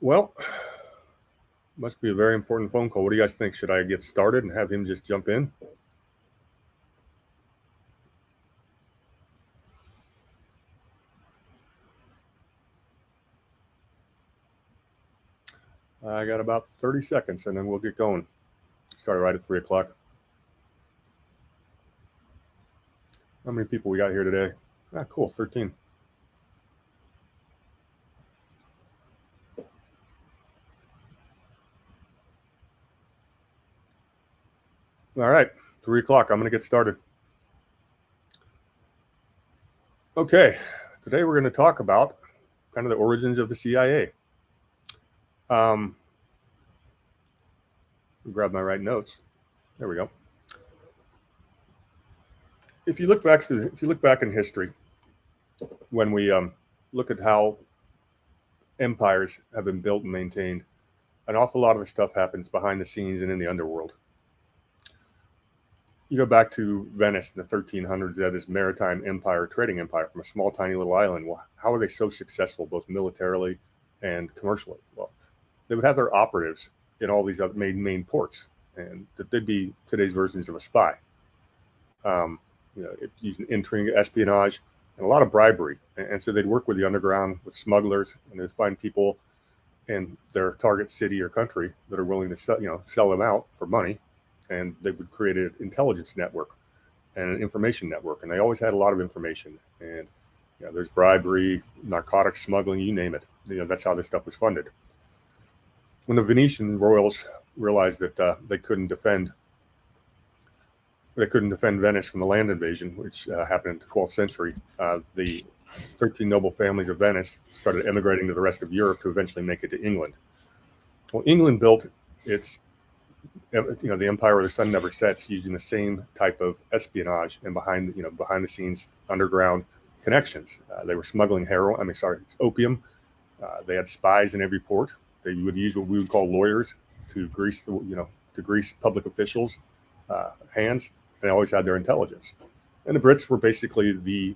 Well, must be a very important phone call. What do you guys think? Should I get started and have him just jump in? I got about 30 seconds and then we'll get going. Started right at 3 o'clock. How many people we got here today? Cool, 13. All right, 3 o'clock. I'm going to get started. Okay, today we're going to talk about kind of the origins of the CIA. Grab my right notes. There we go. If you look back in history, when we look at how empires have been built and maintained, an awful lot of the stuff happens behind the scenes and in the underworld. You go back to Venice in the 1300s, they had this maritime empire, trading empire from a small, tiny little island. Well, how are they so successful, both militarily and commercially? Well, they would have their operatives in all these other main ports, and they'd be today's versions of a spy. Using intrigue, espionage, and a lot of bribery. And so they'd work with the underground, with smugglers, and they'd find people in their target city or country that are willing to sell them out for money. And they would create an intelligence network and an information network. And they always had a lot of information. And there's bribery, narcotics smuggling, you name it. That's how this stuff was funded. When the Venetian royals realized that they couldn't defend Venice from the land invasion, which happened in the 12th century, the 13 noble families of Venice started emigrating to the rest of Europe to eventually make it to England. Well, England built its the empire where the sun never sets, using the same type of espionage and behind the scenes underground connections. They were smuggling opium. They had spies in every port. They would use what we would call lawyers to grease public officials' hands. They always had their intelligence. And the Brits were basically the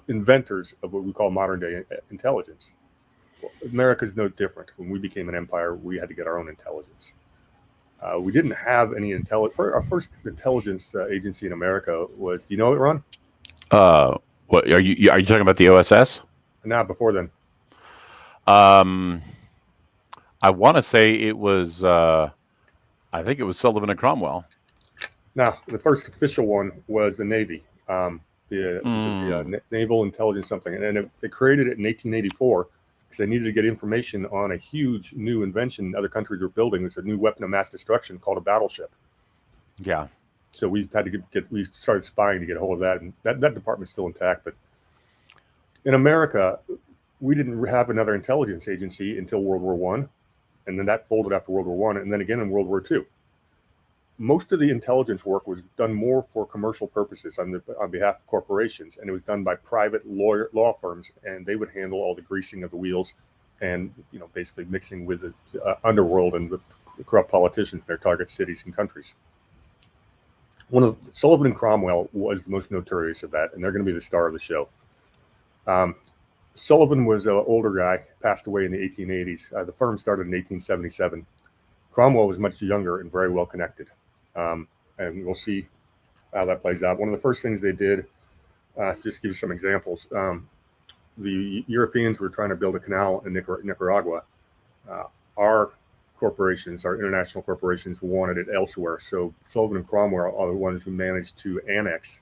inventors of what we call modern day intelligence. Well, America's no different. When we became an empire, we had to get our own intelligence. We didn't have any intelligence. Our first intelligence agency in America was, do you know it, Ron? What are you talking about, the OSS? Nah, before then. I want to say it was, I think it was Sullivan and Cromwell. Now, the first official one was the Navy, the Naval Intelligence something. And then they created it in 1884 because they needed to get information on a huge new invention other countries were building. It's a new weapon of mass destruction called a battleship. Yeah. So we had to we started spying to get a hold of that. And that department's still intact. But in America, we didn't have another intelligence agency until World War I. And then that folded after World War I, and then again in World War II. Most of the intelligence work was done more for commercial purposes on behalf of corporations, and it was done by private law firms, and they would handle all the greasing of the wheels and basically mixing with the underworld and the corrupt politicians in their target cities and countries. Sullivan and Cromwell was the most notorious of that, and they're going to be the star of the show. Sullivan was an older guy, passed away in the 1880s. The firm started in 1877. Cromwell was much younger and very well connected. And we'll see how that plays out. One of the first things they did, just give you some examples. The Europeans were trying to build a canal in Nicaragua. Our corporations, our international corporations, wanted it elsewhere. So Sullivan and Cromwell are the ones who managed to annex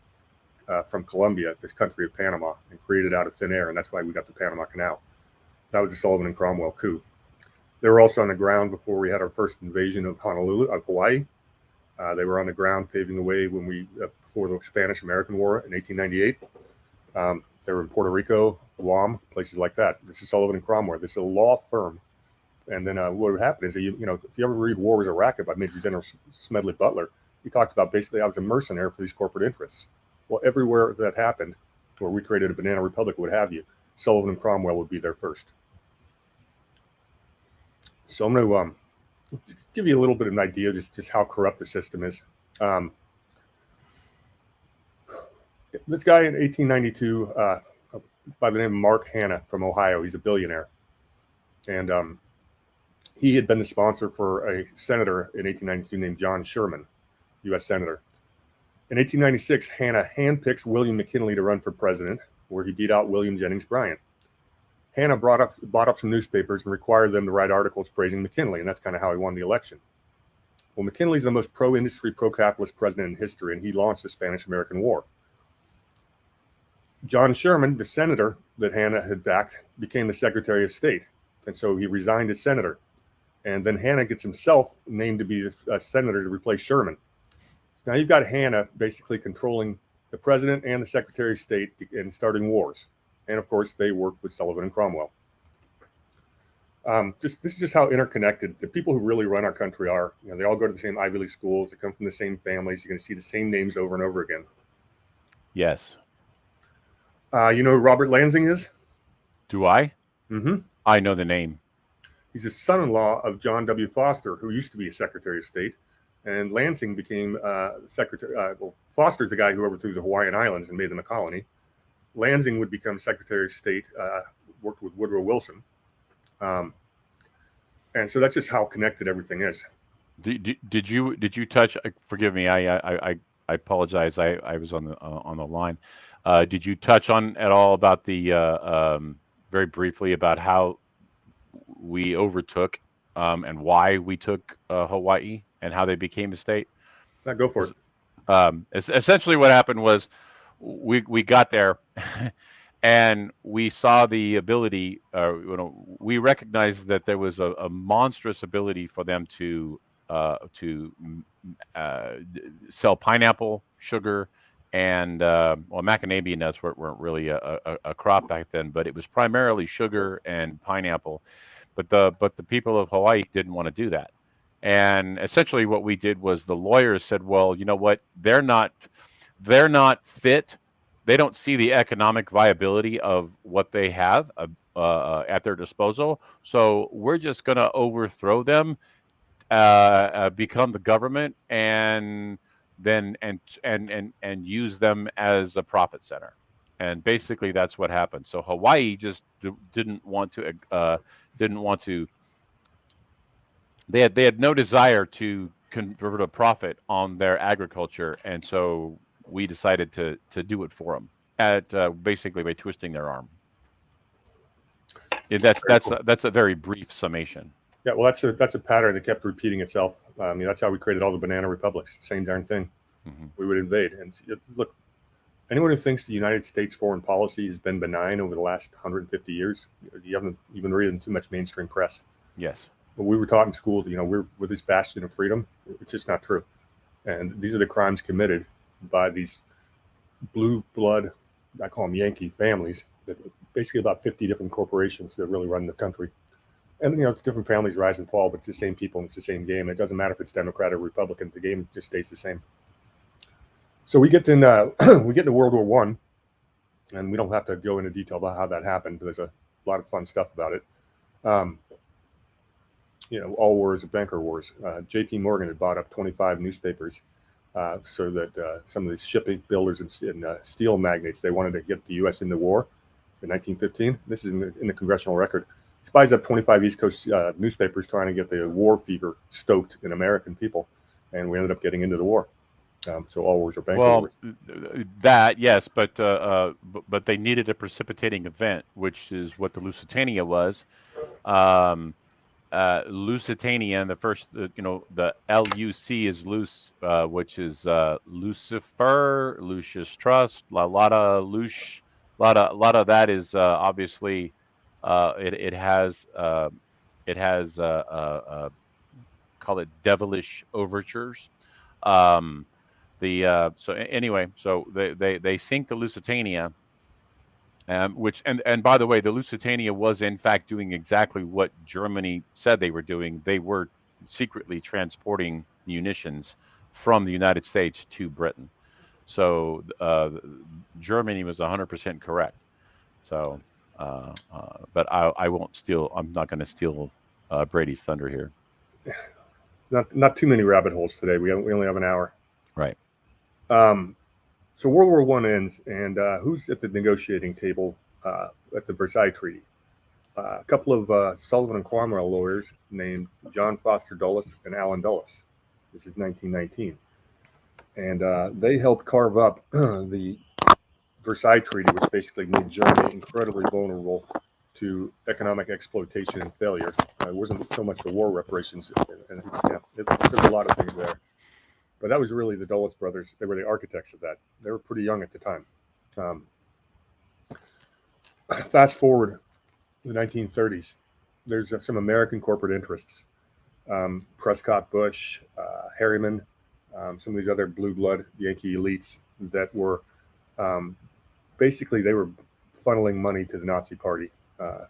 from Colombia, this country of Panama, and create it out of thin air. And that's why we got the Panama Canal. That was the Sullivan and Cromwell coup. They were also on the ground before we had our first invasion of Hawaii. They were on the ground paving the way before the Spanish-American War in 1898. They were in Puerto Rico, Guam, places like that. This is Sullivan and Cromwell. This is a law firm. And then what would happen is, if you ever read War Was a Racket by Major General Smedley Butler, he talked about basically I was a mercenary for these corporate interests. Well, everywhere that happened, where we created a banana republic, what have you, Sullivan and Cromwell would be there first. So I'm going to give you a little bit of an idea just how corrupt the system is. This guy in 1892, by the name of Mark Hanna from Ohio, he's a billionaire. And he had been the sponsor for a senator in 1892 named John Sherman, U.S. Senator. In 1896, Hanna handpicks William McKinley to run for president, where he beat out William Jennings Bryan. Hanna bought up some newspapers and required them to write articles praising McKinley, and that's kind of how he won the election. Well, McKinley's the most pro-industry, pro-capitalist president in history, and he launched the Spanish-American War. John Sherman, the senator that Hanna had backed, became the Secretary of State, and so he resigned as senator. And then Hanna gets himself named to be a senator to replace Sherman. So now you've got Hanna basically controlling the president and the Secretary of State and starting wars. And of course, they worked with Sullivan and Cromwell. This is just how interconnected the people who really run our country are. You know, they all go to the same Ivy League schools. They come from the same families. You're going to see the same names over and over again. Yes. You know who Robert Lansing is? Do I? Mm-hmm. I know the name. He's a son-in-law of John W. Foster, who used to be a Secretary of State. And Lansing became Secretary. Well, Foster's the guy who overthrew the Hawaiian Islands and made them a colony. Lansing would become Secretary of State, worked with Woodrow Wilson. And so that's just how connected everything is. Did you touch? Forgive me. I apologize. I was on the line. Did you touch on at all about the very briefly about how we overtook and why we took Hawaii and how they became a state? Now go for it. Essentially, what happened was we got there. And we saw the ability, we recognized that there was a monstrous ability for them to sell pineapple, sugar, and macadamia nuts weren't really a crop back then, but it was primarily sugar and pineapple. But the people of Hawaii didn't want to do that. And essentially what we did was the lawyers said, well, you know what, they're not fit. They don't see the economic viability of what they have at their disposal. So we're just going to overthrow them, become the government, and then and use them as a profit center. And basically that's what happened. So Hawaii just didn't want to. They had no desire to convert a profit on their agriculture, and so we decided to do it for them basically by twisting their arm. Yeah, that's a very brief summation. Yeah, well, that's a pattern that kept repeating itself. I mean, that's how we created all the banana republics. Same darn thing. Mm-hmm. We would invade. And look, anyone who thinks the United States foreign policy has been benign over the last 150 years, you haven't been reading too much mainstream press. Yes. When we were taught in school, we're this bastion of freedom. It's just not true. And these are the crimes committed by these blue blood, I call them Yankee families, that basically about 50 different corporations that really run the country. And, different families rise and fall, but it's the same people and it's the same game. It doesn't matter if it's Democrat or Republican. The game just stays the same. So we get into World War I, and we don't have to go into detail about how that happened, but there's a lot of fun stuff about it. All wars are banker wars. J.P. Morgan had bought up 25 newspapers so that some of these shipping builders and steel magnates, they wanted to get the U.S. into war in 1915. This is in the congressional record. He buys up 25 East Coast newspapers trying to get the war fever stoked in American people, and we ended up getting into the war. So all wars are banker wars. That, yes, but they needed a precipitating event, which is what the Lusitania was. Lusitania, and the first, the LUC is loose, which is Lucifer, Lucius Trust, a lot of that is obviously it has call it devilish overtures. So they sink the Lusitania. Which by the way, the Lusitania was in fact doing exactly what Germany said they were doing. They were secretly transporting munitions from the United States to Britain. So Germany was 100% correct. So, but I won't steal. I'm not going to steal Brady's thunder here. Not too many rabbit holes today. We only have an hour. Right. So World War I ends, and who's at the negotiating table at the Versailles Treaty? a couple of Sullivan and Cromwell lawyers named John Foster Dulles and Allen Dulles. This is 1919. And they helped carve up the Versailles Treaty, which basically made Germany incredibly vulnerable to economic exploitation and failure. It wasn't so much the war reparations, and there's a lot of things there. But that was really the Dulles brothers. They were the architects of that. They were pretty young at the time. Fast forward to the 1930s, there's some American corporate interests. Prescott Bush, Harriman, some of these other blue blood Yankee elites that were basically they were funneling money to the Nazi Party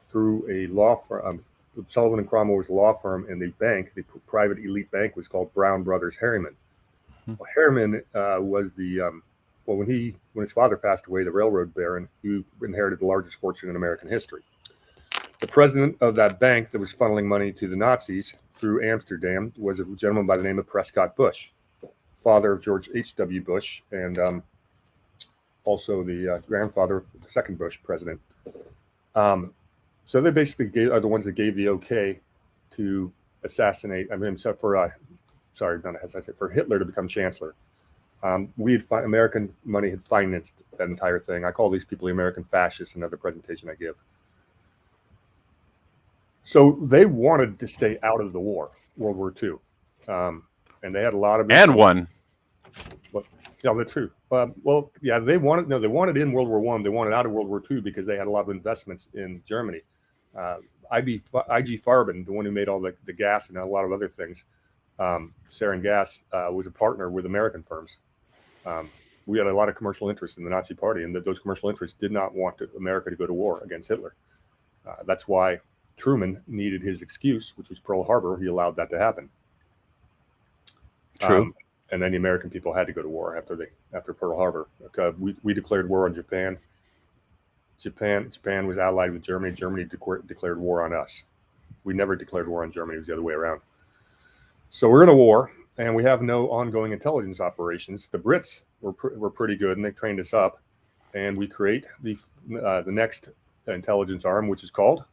through a law firm. Sullivan and Cromwell was a law firm, and the bank, the private elite bank, was called Brown Brothers Harriman. Well, Harriman was the when his father passed away, the railroad baron, he inherited the largest fortune in American history. The president of that bank that was funneling money to the Nazis through Amsterdam was a gentleman by the name of Prescott Bush, father of George H.W. Bush, and also the grandfather of the second Bush president. So they basically are the ones that gave the okay to assassinate. I mean, except for for Hitler to become chancellor. American money had financed that entire thing. I call these people the American fascists. Another presentation I give. So they wanted to stay out of the war, World War II, and they had a lot of and won. Well, yeah, that's true. Well, yeah, they wanted in World War I. They wanted out of World War II because they had a lot of investments in Germany. IG Farben, the one who made all the gas and a lot of other things, sarin gas, was a partner with American firms. We had a lot of commercial interests in the Nazi Party, and those commercial interests did not want America to go to war against Hitler. That's why Truman needed his excuse, which was Pearl Harbor. He allowed that to happen. True. And then the American people had to go to war after Pearl Harbor. We declared war on Japan. Japan was allied with Germany. Germany declared war on us. We never declared war on Germany. It was the other way around. So we're in a war, and we have no ongoing intelligence operations. The Brits were pretty good, and they trained us up. And we create the next intelligence arm, which is called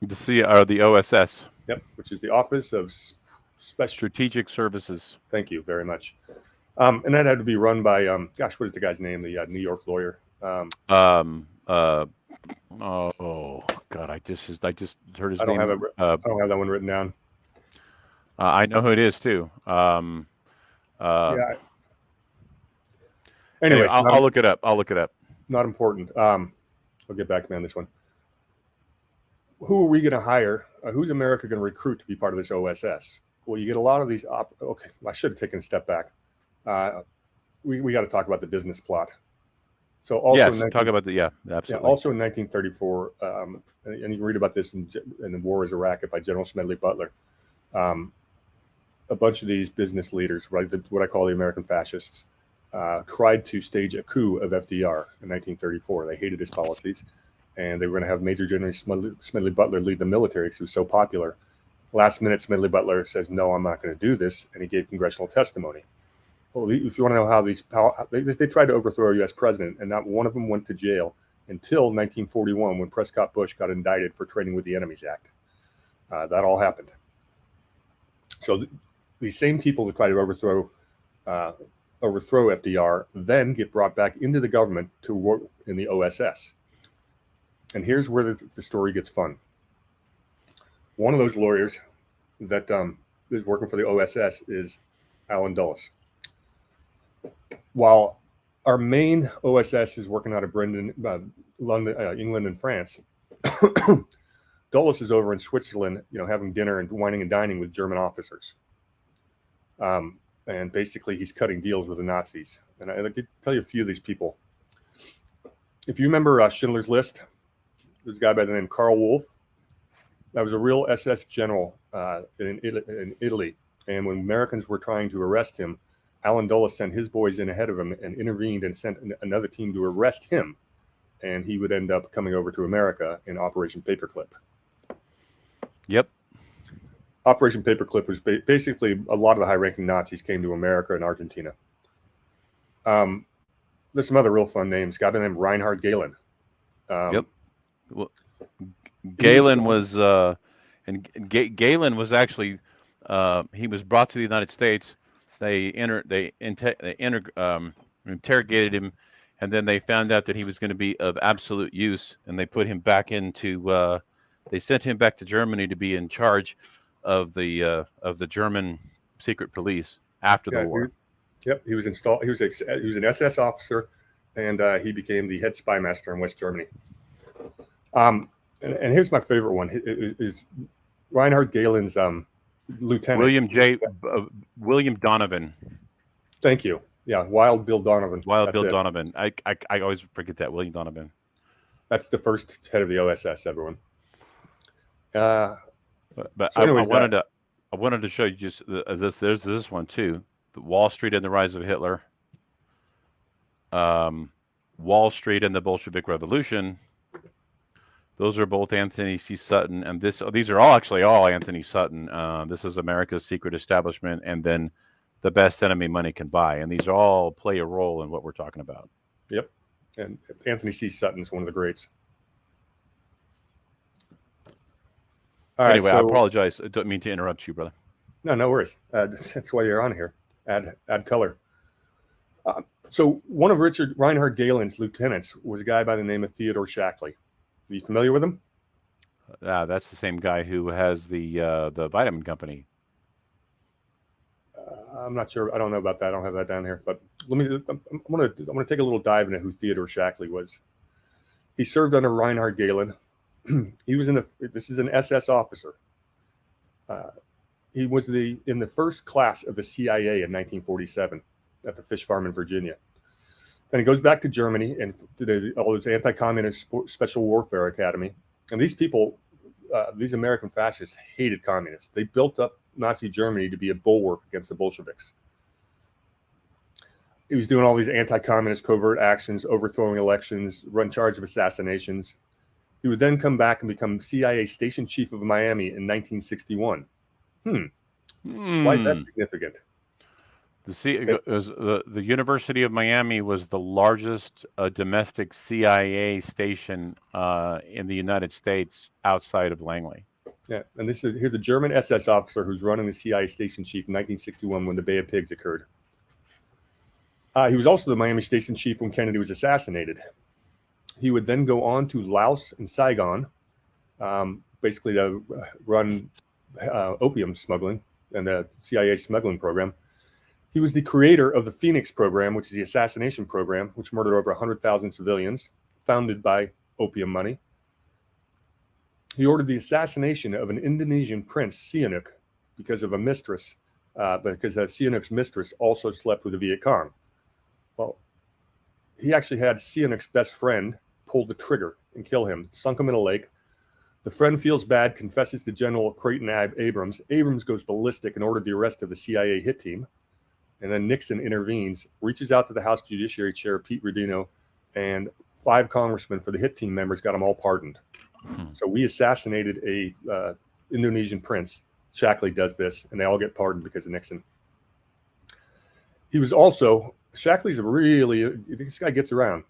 the OSS. Yep, which is the Office of Strategic Services. Thank you very much. And that had to be run by what is the guy's name? The New York lawyer. Oh God, I just heard his name. I don't have that one written down. I know who it is too. Yeah. Anyway, I'll look it up. Not important. I'll get back to me on this one. Who are we going to hire? Who's America going to recruit to be part of this OSS? Well, you get a lot of these. Okay, I should have taken a step back. We got to talk about the business plot. So also, talk about absolutely. Yeah, also in 1934, and you can read about this in The War is a Racket by General Smedley Butler. A bunch of these business leaders, right, what I call the American fascists, tried to stage a coup of FDR in 1934. They hated his policies, and they were going to have Major General Smedley Butler lead the military because he was so popular. Last minute, Smedley Butler says, "No, I'm not going to do this," and he gave congressional testimony. Well, if you want to know how they tried to overthrow a U.S. president, and not one of them went to jail until 1941 when Prescott Bush got indicted for trading with the Enemies Act. That all happened. So these same people that try to overthrow FDR then get brought back into the government to work in the OSS. And here's where the story gets fun. One of those lawyers that is working for the OSS is Allen Dulles. While our main OSS is working out of London, England, and France, Dulles is over in Switzerland, having dinner and wining and dining with German officers. And basically, he's cutting deals with the Nazis. And I could tell you a few of these people. If you remember Schindler's List, there's a guy by the name Karl Wolff. That was a real SS general in Italy. And when Americans were trying to arrest him, Allen Dulles sent his boys in ahead of him and intervened and sent another team to arrest him. And he would end up coming over to America in Operation Paperclip. Yep. Operation Paperclip was basically a lot of the high-ranking Nazis came to America and Argentina. There's some other real fun names. A guy by the name Reinhard Gehlen. Yep. Well, Galen was, Galen was actually, he was brought to the United States. They interrogated him, and then they found out that he was going to be of absolute use, and they put him back into. They sent him back to Germany to be in charge of the German secret police after the war. Yep, he was installed. He was an SS officer, and he became the head spy master in West Germany. And here's my favorite one: is Reinhard Galen's lieutenant William Donovan. Thank you. Yeah, Wild Bill Donovan. Donovan. I always forget that William Donovan. That's the first head of the OSS. Everyone. But so anyways, I wanted to show you just this. There's this one too. Wall Street and the Rise of Hitler. Wall Street and the Bolshevik Revolution. Those are both Anthony C. Sutton, and these are all Anthony Sutton. This is America's Secret Establishment, and then The Best Enemy Money Can Buy, and these all play a role in what we're talking about. Yep, and Anthony C. Sutton is one of the greats. All right, anyway, I apologize. I don't mean to interrupt you, brother. No worries. That's why you're on here. Add color. So one of Reinhard Galen's lieutenants was a guy by the name of Theodore Shackley. Are you familiar with him? That's the same guy who has the vitamin company. I'm not sure. I don't know about that. I don't have that down here. But I'm going to take a little dive into who Theodore Shackley was. He served under Reinhard Galen. He was this is an SS officer. He was in the first class of the CIA in 1947 at the fish farm in Virginia. Then he goes back to Germany and to all those anti-communist special warfare academy. And these people, these American fascists, hated communists. They built up Nazi Germany to be a bulwark against the Bolsheviks. He was doing all these anti-communist covert actions, overthrowing elections, run charge of assassinations. He would then come back and become CIA station chief of Miami in 1961. Why is that significant? The University of Miami was the largest domestic CIA station in the United States outside of Langley. Yeah, and here's the German SS officer who's running the CIA station chief in 1961 when the Bay of Pigs occurred. He was also the Miami station chief when Kennedy was assassinated. He would then go on to Laos and Saigon, basically to run opium smuggling and the CIA smuggling program. He was the creator of the Phoenix program, which is the assassination program, which murdered over 100,000 civilians, founded by opium money. He ordered the assassination of an Indonesian prince, Sihanouk, because of a mistress, because that Sihanouk's mistress also slept with the Viet Cong. Well, he actually had Sihanouk's best friend pull the trigger and kill him, sunk him in a lake. The friend feels bad, confesses to General Creighton Abrams. Abrams goes ballistic and ordered the arrest of the CIA hit team. And then Nixon intervenes, reaches out to the House Judiciary Chair, Pete Rodino, and 5 congressmen for the hit team members got them all pardoned. So we assassinated a Indonesian prince. Shackley does this, and they all get pardoned because of Nixon. He was also, Shackley's this guy gets around.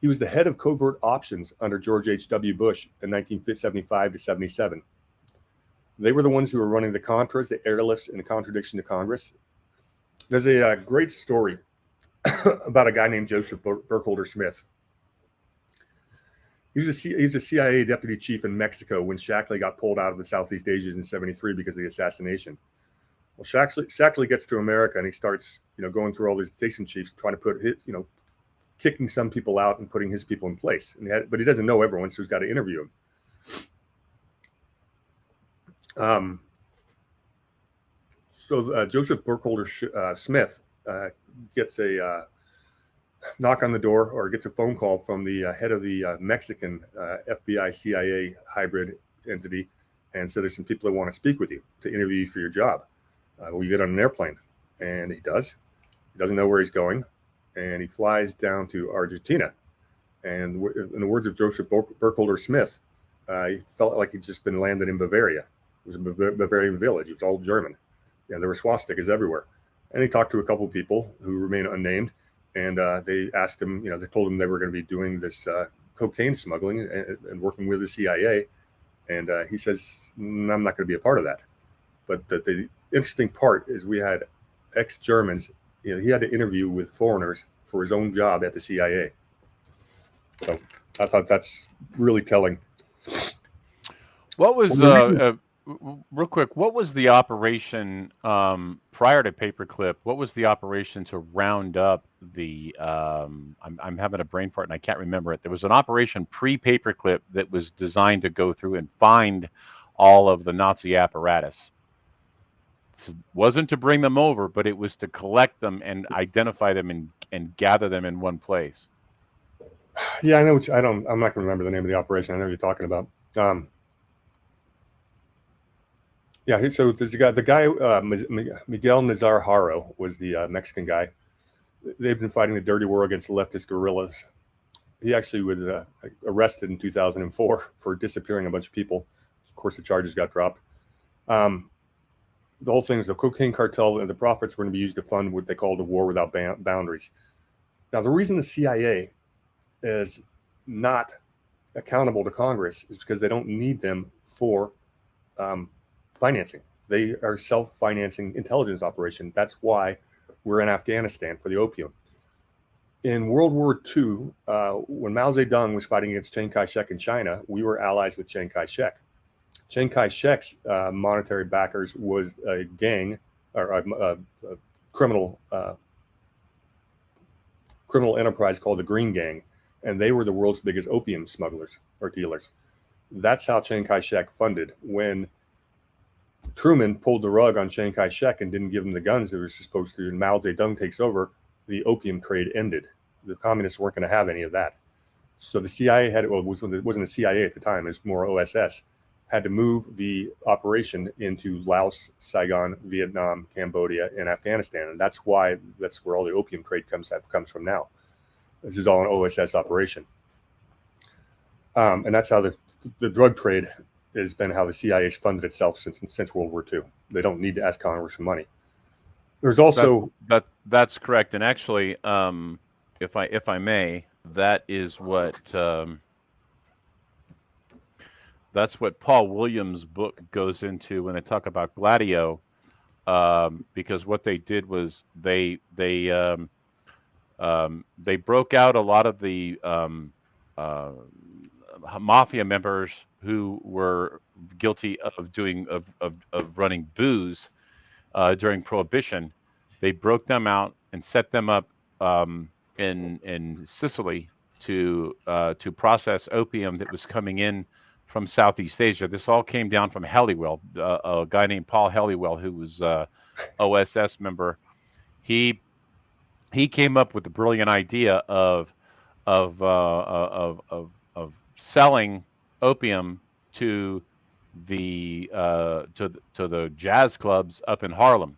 He was the head of covert options under George H.W. Bush in 1975 to 77. They were the ones who were running the Contras, the airlifts, in contradiction to Congress. There's a great story about a guy named Joseph Burkholder Smith. He's a CIA deputy chief in Mexico when Shackley got pulled out of the Southeast Asia in 73 because of the assassination. Well, Shackley gets to America and he starts, going through all these station chiefs, trying to put kicking some people out and putting his people in place. But he doesn't know everyone, so he's got to interview them. So Joseph Burkholder Smith gets a knock on the door or gets a phone call from the head of the Mexican FBI CIA hybrid entity and said, there's some people that want to speak with you to interview you for your job. Will you get on an airplane? And he does. He doesn't know where he's going. And he flies down to Argentina. And in the words of Joseph Burkholder Smith, he felt like he'd just been landed in Bavaria. It was a Bavarian village. It was all German. And there were swastikas everywhere. And he talked to a couple of people who remain unnamed. And they asked him, they told him they were going to be doing this cocaine smuggling and working with the CIA. And he says, I'm not going to be a part of that. But the interesting part is we had ex-Germans. He had to interview with foreigners for his own job at the CIA. So I thought that's really telling. What was real quick? What was the operation prior to Paperclip? What was the operation to round up the? I'm having a brain fart and I can't remember it. There was an operation pre-Paperclip that was designed to go through and find all of the Nazi apparatus. It wasn't to bring them over, but it was to collect them and identify them and gather them in one place. Yeah, I know. I'm not going to remember the name of the operation. I know what you're talking about. Yeah, so there's the guy Miguel Nazar Haro was the Mexican guy. They've been fighting the dirty war against leftist guerrillas. He actually was arrested in 2004 for disappearing a bunch of people. Of course, the charges got dropped. The whole thing is the cocaine cartel and the profits were going to be used to fund what they call the war without boundaries. Now, the reason the CIA is not accountable to Congress is because they don't need them for financing. They are self-financing intelligence operation. That's why we're in Afghanistan for the opium. In World War II, when Mao Zedong was fighting against Chiang Kai-shek in China, we were allies with Chiang Kai-shek. Chiang Kai-shek's monetary backers was a gang or a criminal enterprise called the Green Gang, and they were the world's biggest opium smugglers or dealers. That's how Chiang Kai-shek funded. When Truman pulled the rug on Chiang Kai-shek and didn't give him the guns they were supposed to, and Mao Zedong takes over, the opium trade ended. The communists weren't going to have any of that. So the CIA it wasn't the CIA at the time, it was more OSS, had to move the operation into Laos, Saigon, Vietnam, Cambodia, and Afghanistan. And that's where all the opium trade comes from now. This is all an OSS operation. And that's how the drug trade has been how the CIA has funded itself since World War II. They don't need to ask Congress for money. There's also that's correct. And actually, if I may, that is what that's what Paul Williams' book goes into when they talk about Gladio, because what they did was they broke out a lot of the mafia members who were guilty of running booze during Prohibition. They broke them out and set them up in Sicily to process opium that was coming in from Southeast Asia. This all came down from Helliwell, a guy named Paul Helliwell, who was OSS member. He came up with the brilliant idea of selling opium to the jazz clubs up in Harlem.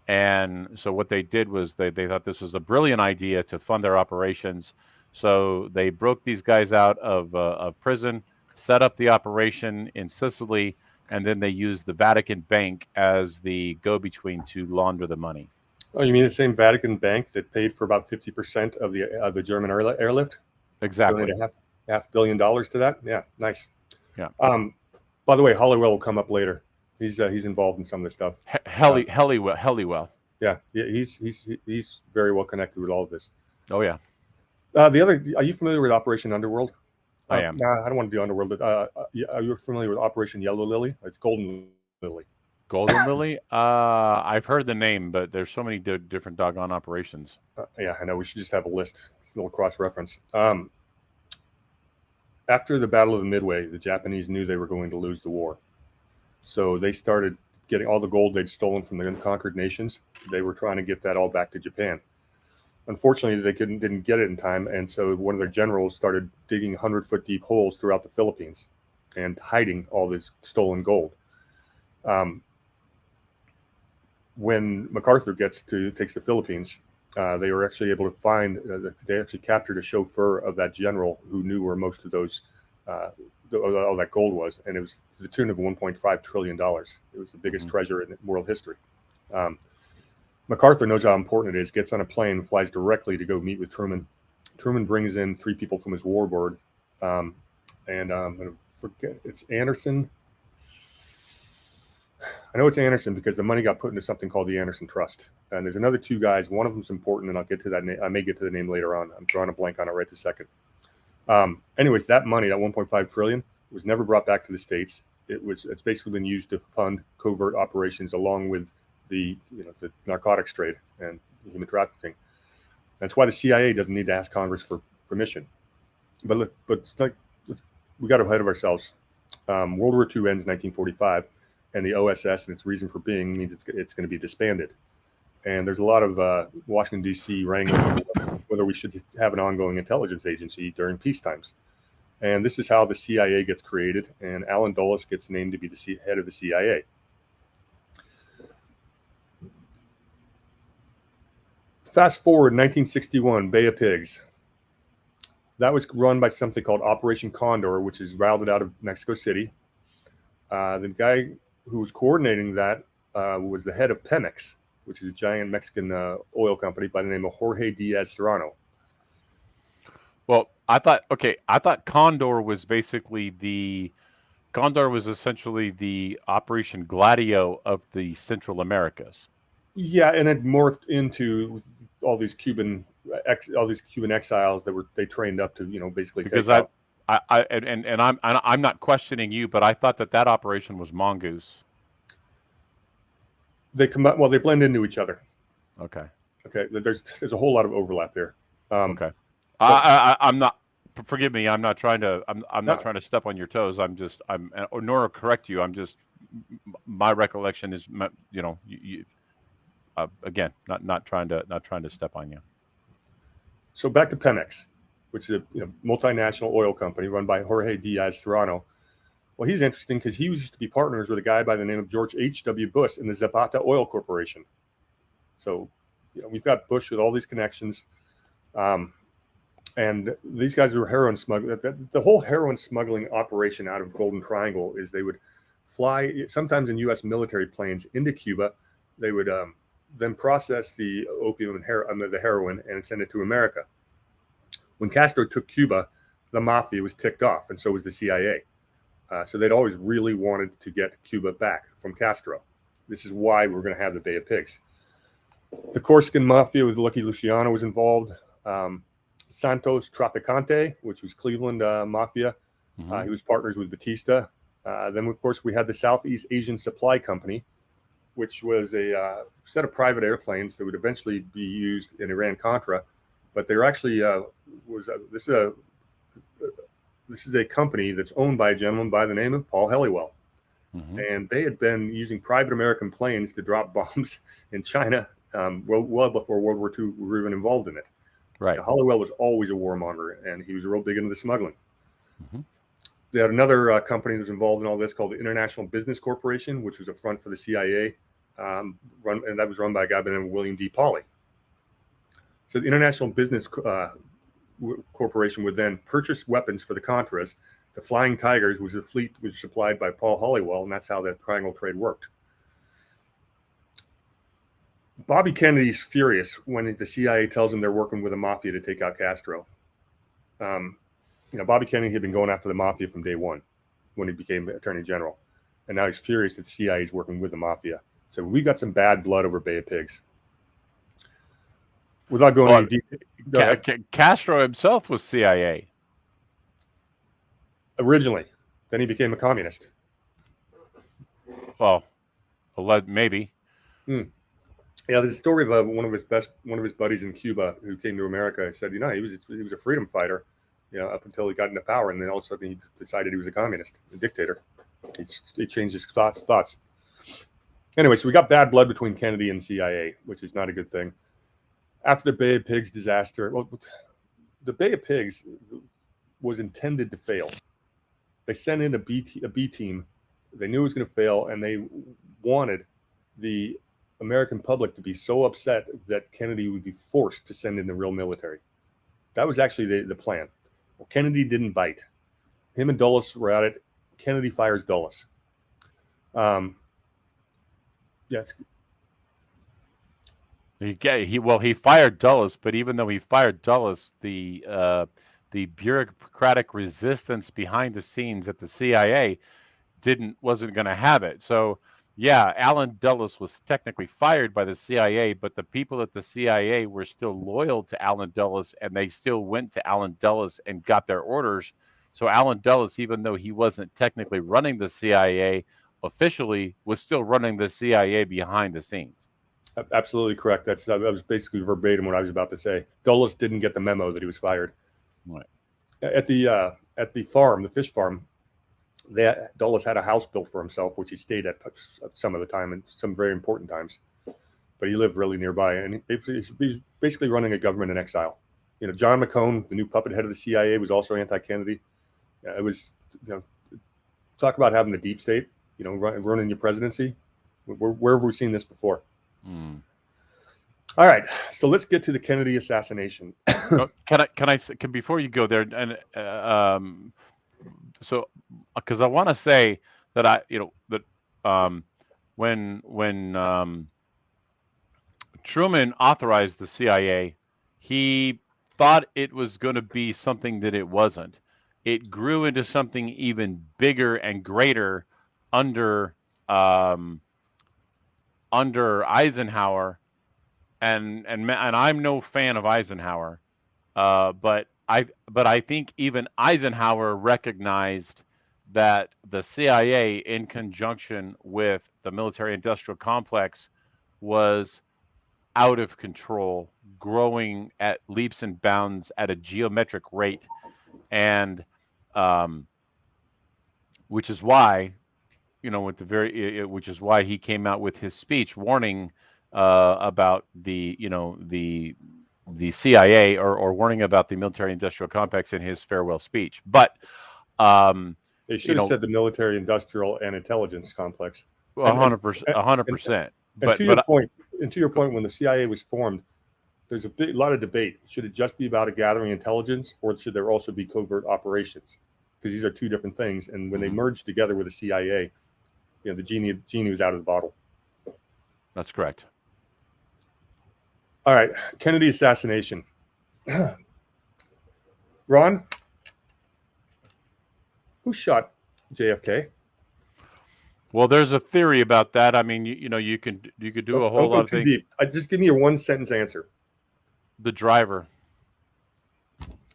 And so what they did was they thought this was a brilliant idea to fund their operations. So they broke these guys out of prison, set up the operation in Sicily, and then they used the Vatican Bank as the go-between to launder the money. Oh, you mean the same Vatican Bank that paid for about 50% of the German airlift? Exactly. Donated $500 million to that. Yeah, nice. Yeah. By the way, Halliwell will come up later. He's involved in some of this stuff. Helliwell. Yeah, he's very well connected with all of this. Oh yeah. Are you familiar with Operation Underworld? I am. Nah, I don't want to do Underworld, but are you familiar with Operation Yellow Lily? It's Golden Lily. Golden Lily? I've heard the name, but there's so many different doggone operations. Yeah, I know. We should just have a list, a little cross-reference. After the Battle of the Midway, the Japanese knew they were going to lose the war. So they started getting all the gold they'd stolen from the unconquered nations. They were trying to get that all back to Japan. Unfortunately, they didn't get it in time, and so one of their generals started digging 100-foot deep holes throughout the Philippines and hiding all this stolen gold. When MacArthur takes the Philippines, they were actually able to find. They actually captured a chauffeur of that general who knew where most of those all that gold was, and it was to the tune of $1.5 trillion. It was the biggest treasure in world history. MacArthur knows how important it is, gets on a plane, flies directly to go meet with Truman. Truman brings in 3 people from his war board, and I'm going to forget. It's Anderson. I know it's Anderson because the money got put into something called the Anderson Trust. And there's another two guys. One of them's important, and I'll get to that name. I may get to the name later on. I'm drawing a blank on it right this second. Anyways, that money, that 1.5 trillion, was never brought back to the States. It's basically been used to fund covert operations along with the narcotics trade and human trafficking. That's why the CIA doesn't need to ask Congress for permission. But we got ahead of ourselves. World War II ends in 1945, and the OSS and its reason for being means it's going to be disbanded. And there's a lot of Washington, D.C. wrangling whether we should have an ongoing intelligence agency during peacetimes. And this is how the CIA gets created, and Alan Dulles gets named to be the head of the CIA. Fast forward, 1961, Bay of Pigs. That was run by something called Operation Condor, which is routed out of Mexico City. The guy who was coordinating that was the head of Pemex, which is a giant Mexican oil company by the name of Jorge Diaz Serrano. Well, I thought Condor was essentially the Operation Gladio of the Central Americas. Yeah, and it morphed into all these Cuban exiles that they trained up to basically because take out. I'm not questioning you, but I thought that operation was Mongoose. They blend into each other. Okay. There's a whole lot of overlap here. Okay. I'm not. Forgive me. I'm not trying to. I'm not trying to step on your toes. Nor correct you. My recollection is, again, not trying to step on you. So back to Pemex, which is a multinational oil company run by Jorge Diaz Serrano. Well, he's interesting because he used to be partners with a guy by the name of George H.W. Bush in the Zapata Oil Corporation. So, we've got Bush with all these connections. And these guys were heroin smugglers. The whole heroin smuggling operation out of the Golden Triangle is they would fly, sometimes in U.S. military planes, into Cuba. They would then process the opium and the heroin and send it to America. When Castro took Cuba, the mafia was ticked off, and so was the CIA. So they'd always really wanted to get Cuba back from Castro. This is why we're going to have the Bay of Pigs. The Corsican mafia with Lucky Luciano was involved. Santos Traficante, which was Cleveland mafia. Mm-hmm. He was partners with Batista. Then, of course, we had the Southeast Asian Supply Company, which was a set of private airplanes that would eventually be used in Iran-Contra. But they're actually this is a company that's owned by a gentleman by the name of Paul Helliwell. Mm-hmm. And they had been using private American planes to drop bombs in China well before World War II we were even involved in it. Right. Helliwell was always a warmonger, and he was real big into the smuggling. Mm-hmm. They had another company that was involved in all this called the International Business Corporation, which was a front for the CIA, and that was run by a guy by the name of William D. Pauley. So the International Business Corporation would then purchase weapons for the Contras. The Flying Tigers was a fleet which was supplied by Paul Helliwell, and that's how that triangle trade worked. Bobby Kennedy's furious when the CIA tells him they're working with the mafia to take out Castro. Bobby Kennedy had been going after the mafia from day one when he became Attorney General. And now he's furious that the CIA is working with the mafia. So we got some bad blood over Bay of Pigs. Without going any deep, Castro himself was CIA. Originally. Then he became a communist. Well, maybe. Yeah, there's a story of one of his buddies in Cuba who came to America and said, he was a freedom fighter, up until he got into power, and then all of a sudden he decided he was a communist, a dictator. He changed his thoughts. Anyway, so we got bad blood between Kennedy and CIA, which is not a good thing. After the Bay of Pigs disaster, the Bay of Pigs was intended to fail. They sent in a B team. They knew it was going to fail, and they wanted the American public to be so upset that Kennedy would be forced to send in the real military. That was actually the plan. Well, Kennedy didn't bite. Him and Dulles were at it. Kennedy fires Dulles. Yes. He fired Dulles, but even though he fired Dulles, the the bureaucratic resistance behind the scenes at the CIA wasn't going to have it. So yeah, Alan Dulles was technically fired by the CIA, but the people at the CIA were still loyal to Alan Dulles, and they still went to Alan Dulles and got their orders. So Alan Dulles, even though he wasn't technically running the CIA officially, was still running the CIA behind the scenes. Absolutely correct. That was basically verbatim what I was about to say. Dulles didn't get the memo that he was fired. Right. At the farm, the fish farm, Dulles had a house built for himself, which he stayed at some of the time and some very important times. But he lived really nearby, and he's basically running a government in exile. You know, John McCone, the new puppet head of the CIA, was also anti-Kennedy. It was, you know, talk about having the deep state, you know, running your presidency. Where have we seen this before? All right, so let's get to the Kennedy assassination. Can before you go there, and so because I want to say that when Truman authorized the CIA, he thought it was going to be something that it wasn't. It grew into something even bigger and greater under Eisenhower, and I'm no fan of Eisenhower, but I think even Eisenhower recognized that the CIA, in conjunction with the military-industrial complex, was out of control, growing at leaps and bounds at a geometric rate, and which is why, you know, which is why he came out with his speech warning about the CIA, or warning about the military-industrial complex in his farewell speech. But they should have said the military-industrial and intelligence complex. 100%, 100%. And to your point, when the CIA was formed, there's a lot of debate. Should it just be about gathering intelligence, or should there also be covert operations? Because these are two different things. And when they merged together with the CIA, you know, the genie was out of the bottle. That's correct. All right, Kennedy assassination. Ron, who shot JFK? Well, there's a theory about that. I mean, you could do a whole lot of things. Deep. Just give me a one-sentence answer. The driver.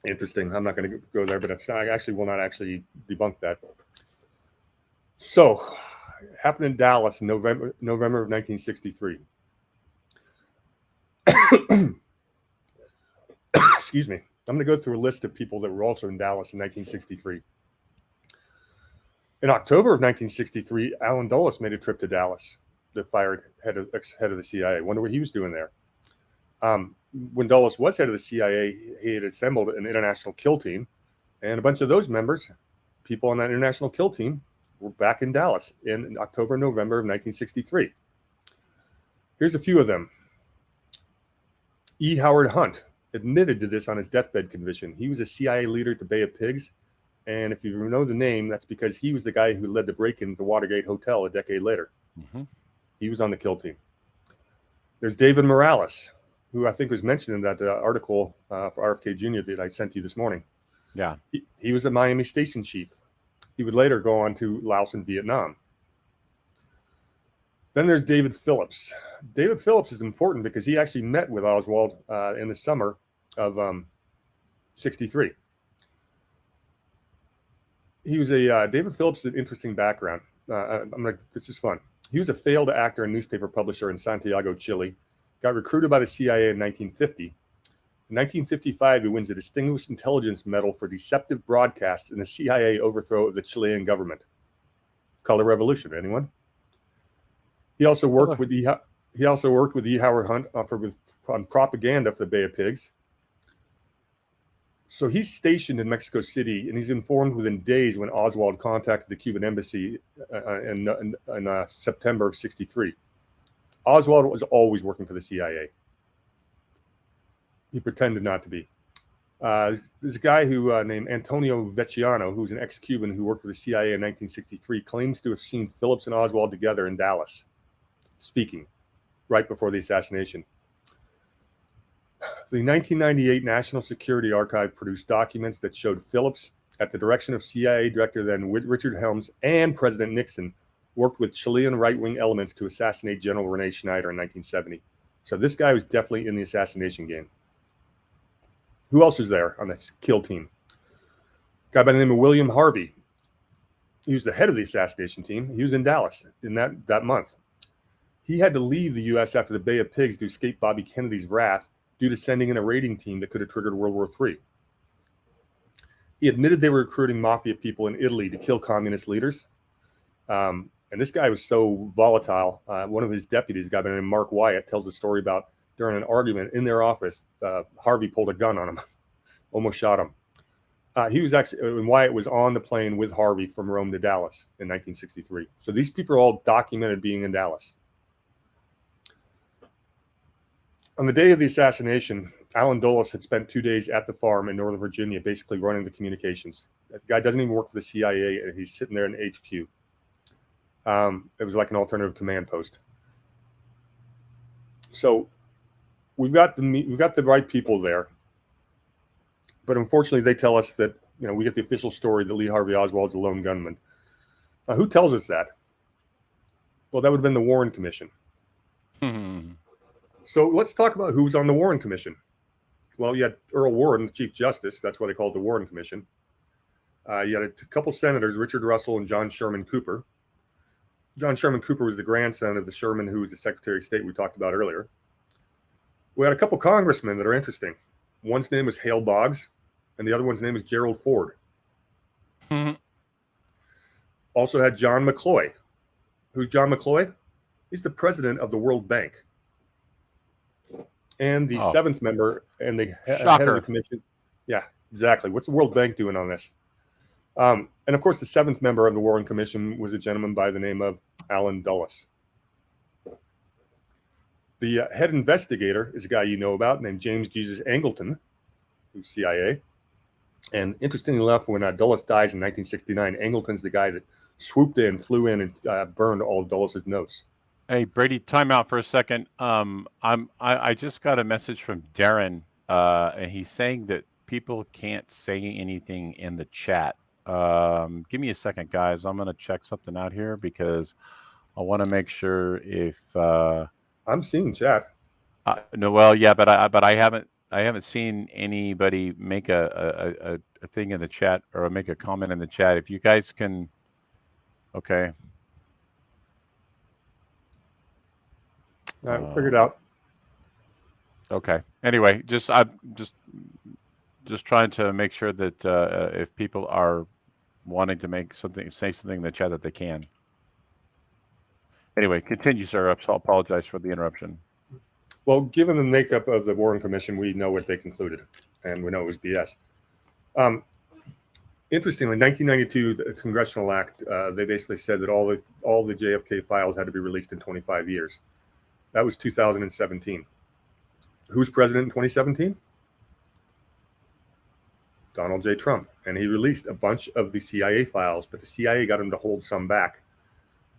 Interesting. I'm not going to go there, but I actually will not actually debunk that. So, it happened in Dallas in November of 1963. Excuse me. I'm going to go through a list of people that were also in Dallas in 1963. In October of 1963, Alan Dulles made a trip to Dallas, the fired head of the CIA. I wonder what he was doing there. When Dulles was head of the CIA, he had assembled an international kill team, and a bunch of those members, people on that international kill team, were back in Dallas in October, November of 1963. Here's a few of them. E. Howard Hunt admitted to this on his deathbed confession. He was a CIA leader at the Bay of Pigs, and if you know the name, that's because he was the guy who led the break-in at the Watergate Hotel a decade later. Mm-hmm. He was on the kill team. There's David Morales, who I think was mentioned in that article for RFK Jr. that I sent you this morning. Yeah. He was the Miami station chief. He would later go on to Laos and Vietnam. Then there's David Phillips. David Phillips is important because he actually met with Oswald in the summer of 63. He was David Phillips is an interesting background. This is fun. He was a failed actor and newspaper publisher in Santiago, Chile. Got recruited by the CIA in 1950. In 1955, he wins a Distinguished Intelligence Medal for deceptive broadcasts in the CIA overthrow of the Chilean government. Color Revolution. Anyone? He also worked with E. Howard Hunt on propaganda for the Bay of Pigs. So he's stationed in Mexico City, and he's informed within days when Oswald contacted the Cuban embassy in September of 63. Oswald was always working for the CIA. He pretended not to be. There's a guy who named Antonio Vecchiano, who's an ex-Cuban who worked with the CIA in 1963, claims to have seen Phillips and Oswald together in Dallas, speaking right before the assassination. The 1998 National Security Archive produced documents that showed Phillips, at the direction of CIA Director then Richard Helms and President Nixon, worked with Chilean right-wing elements to assassinate General Rene Schneider in 1970. So this guy was definitely in the assassination game. Who else was there on the kill team? A guy by the name of William Harvey. He was the head of the assassination team. He was in Dallas in that month. He had to leave the U.S. after the Bay of Pigs to escape Bobby Kennedy's wrath due to sending in a raiding team that could have triggered World War III. He admitted they were recruiting mafia people in Italy to kill communist leaders. And this guy was so volatile. One of his deputies, a guy by the name of Mark Wyatt, tells a story about during an argument in their office, Harvey pulled a gun on him, almost shot him. He was actually, and Wyatt was on the plane with Harvey from Rome to Dallas in 1963. So these people are all documented being in Dallas. On the day of the assassination, Allen Dulles had spent 2 days at the farm in Northern Virginia, basically running the communications. That guy doesn't even work for the CIA, and he's sitting there in HQ. It was like an alternative command post. So we've got the right people there, but unfortunately, they tell us that we get the official story that Lee Harvey Oswald's a lone gunman. Who tells us that? Well, that would have been the Warren Commission. So let's talk about who's on the Warren Commission. Well, you had Earl Warren, the Chief Justice. That's why they called it the Warren Commission. You had a couple senators, Richard Russell and John Sherman Cooper. John Sherman Cooper was the grandson of the Sherman who was the Secretary of State we talked about earlier. We had a couple congressmen that are interesting. One's name was Hale Boggs, and the other one's name is Gerald Ford. Also had John McCloy. Who's John McCloy? He's the president of the World Bank. And the seventh member and the head of the commission. Yeah, exactly. What's the World Bank doing on this? And of course, the seventh member of the Warren Commission was a gentleman by the name of Allen Dulles. The head investigator is a guy you know about named James Jesus Angleton, who's CIA. And interestingly enough, when Dulles dies in 1969, Angleton's the guy that swooped in, flew in, and burned all of Dulles' notes. Hey, Brady, time out for a second. I just got a message from Darren, and he's saying that people can't say anything in the chat. Give me a second, guys. I'm going to check something out here because I want to make sure if I'm seeing chat. No, well, yeah, but I haven't seen anybody make a thing in the chat or make a comment in the chat. If you guys can, okay. All right, figured out. Okay. Anyway, I'm just trying to make sure that if people are wanting to say something in the chat that they can. Anyway, continue, sir. I apologize for the interruption. Well, given the makeup of the Warren Commission, we know what they concluded, and we know it was BS. Interestingly, in 1992, the Congressional Act, they basically said that all the JFK files had to be released in 25 years. That was 2017. Who's president in 2017? Donald J. Trump. And he released a bunch of the CIA files, but the CIA got him to hold some back.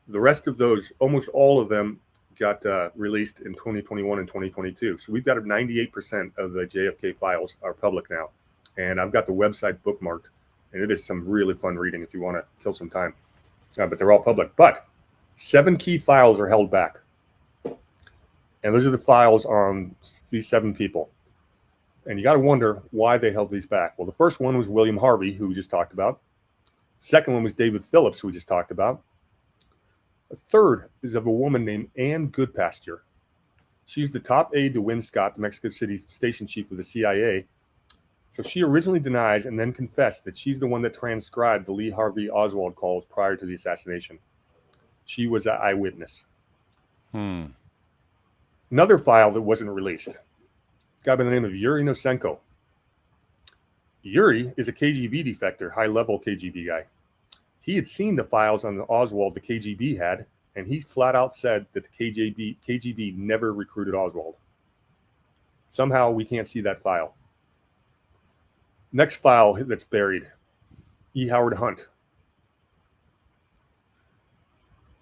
The rest of those, almost all of them, got released in 2021 and 2022. So we've got 98% of the JFK files are public now. And I've got the website bookmarked, and it is some really fun reading if you want to kill some time. But they're all public. But 7 key files are held back. And those are the files on these 7 people. And you got to wonder why they held these back. Well, the first one was William Harvey, who we just talked about. Second one was David Phillips, who we just talked about. The third is of a woman named Ann Goodpasture. She's the top aide to Win Scott, the Mexico City station chief of the CIA. So she originally denies and then confessed that she's the one that transcribed the Lee Harvey Oswald calls prior to the assassination. She was an eyewitness. Another file that wasn't released, a guy by the name of Yuri Nosenko. Yuri is a KGB defector, high-level KGB guy. He had seen the files on the Oswald the KGB had, and he flat out said that the KGB never recruited Oswald. Somehow we can't see that file. Next file that's buried, E. Howard Hunt.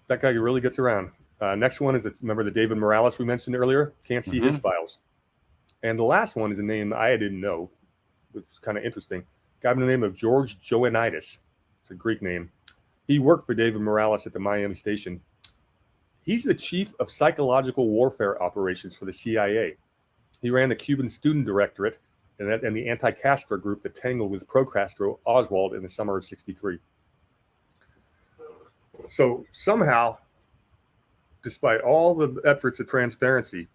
That guy really gets around. Next one is, remember the David Morales we mentioned earlier? Can't see his files. And the last one is a name I didn't know, which is kind of interesting. A guy by the name of George Ioannidis. It's a Greek name. He worked for David Morales at the Miami station. He's the chief of psychological warfare operations for the CIA. He ran the Cuban Student Directorate and the anti-Castro group that tangled with pro-Castro Oswald in the summer of '63. So somehow, despite all the efforts at transparency,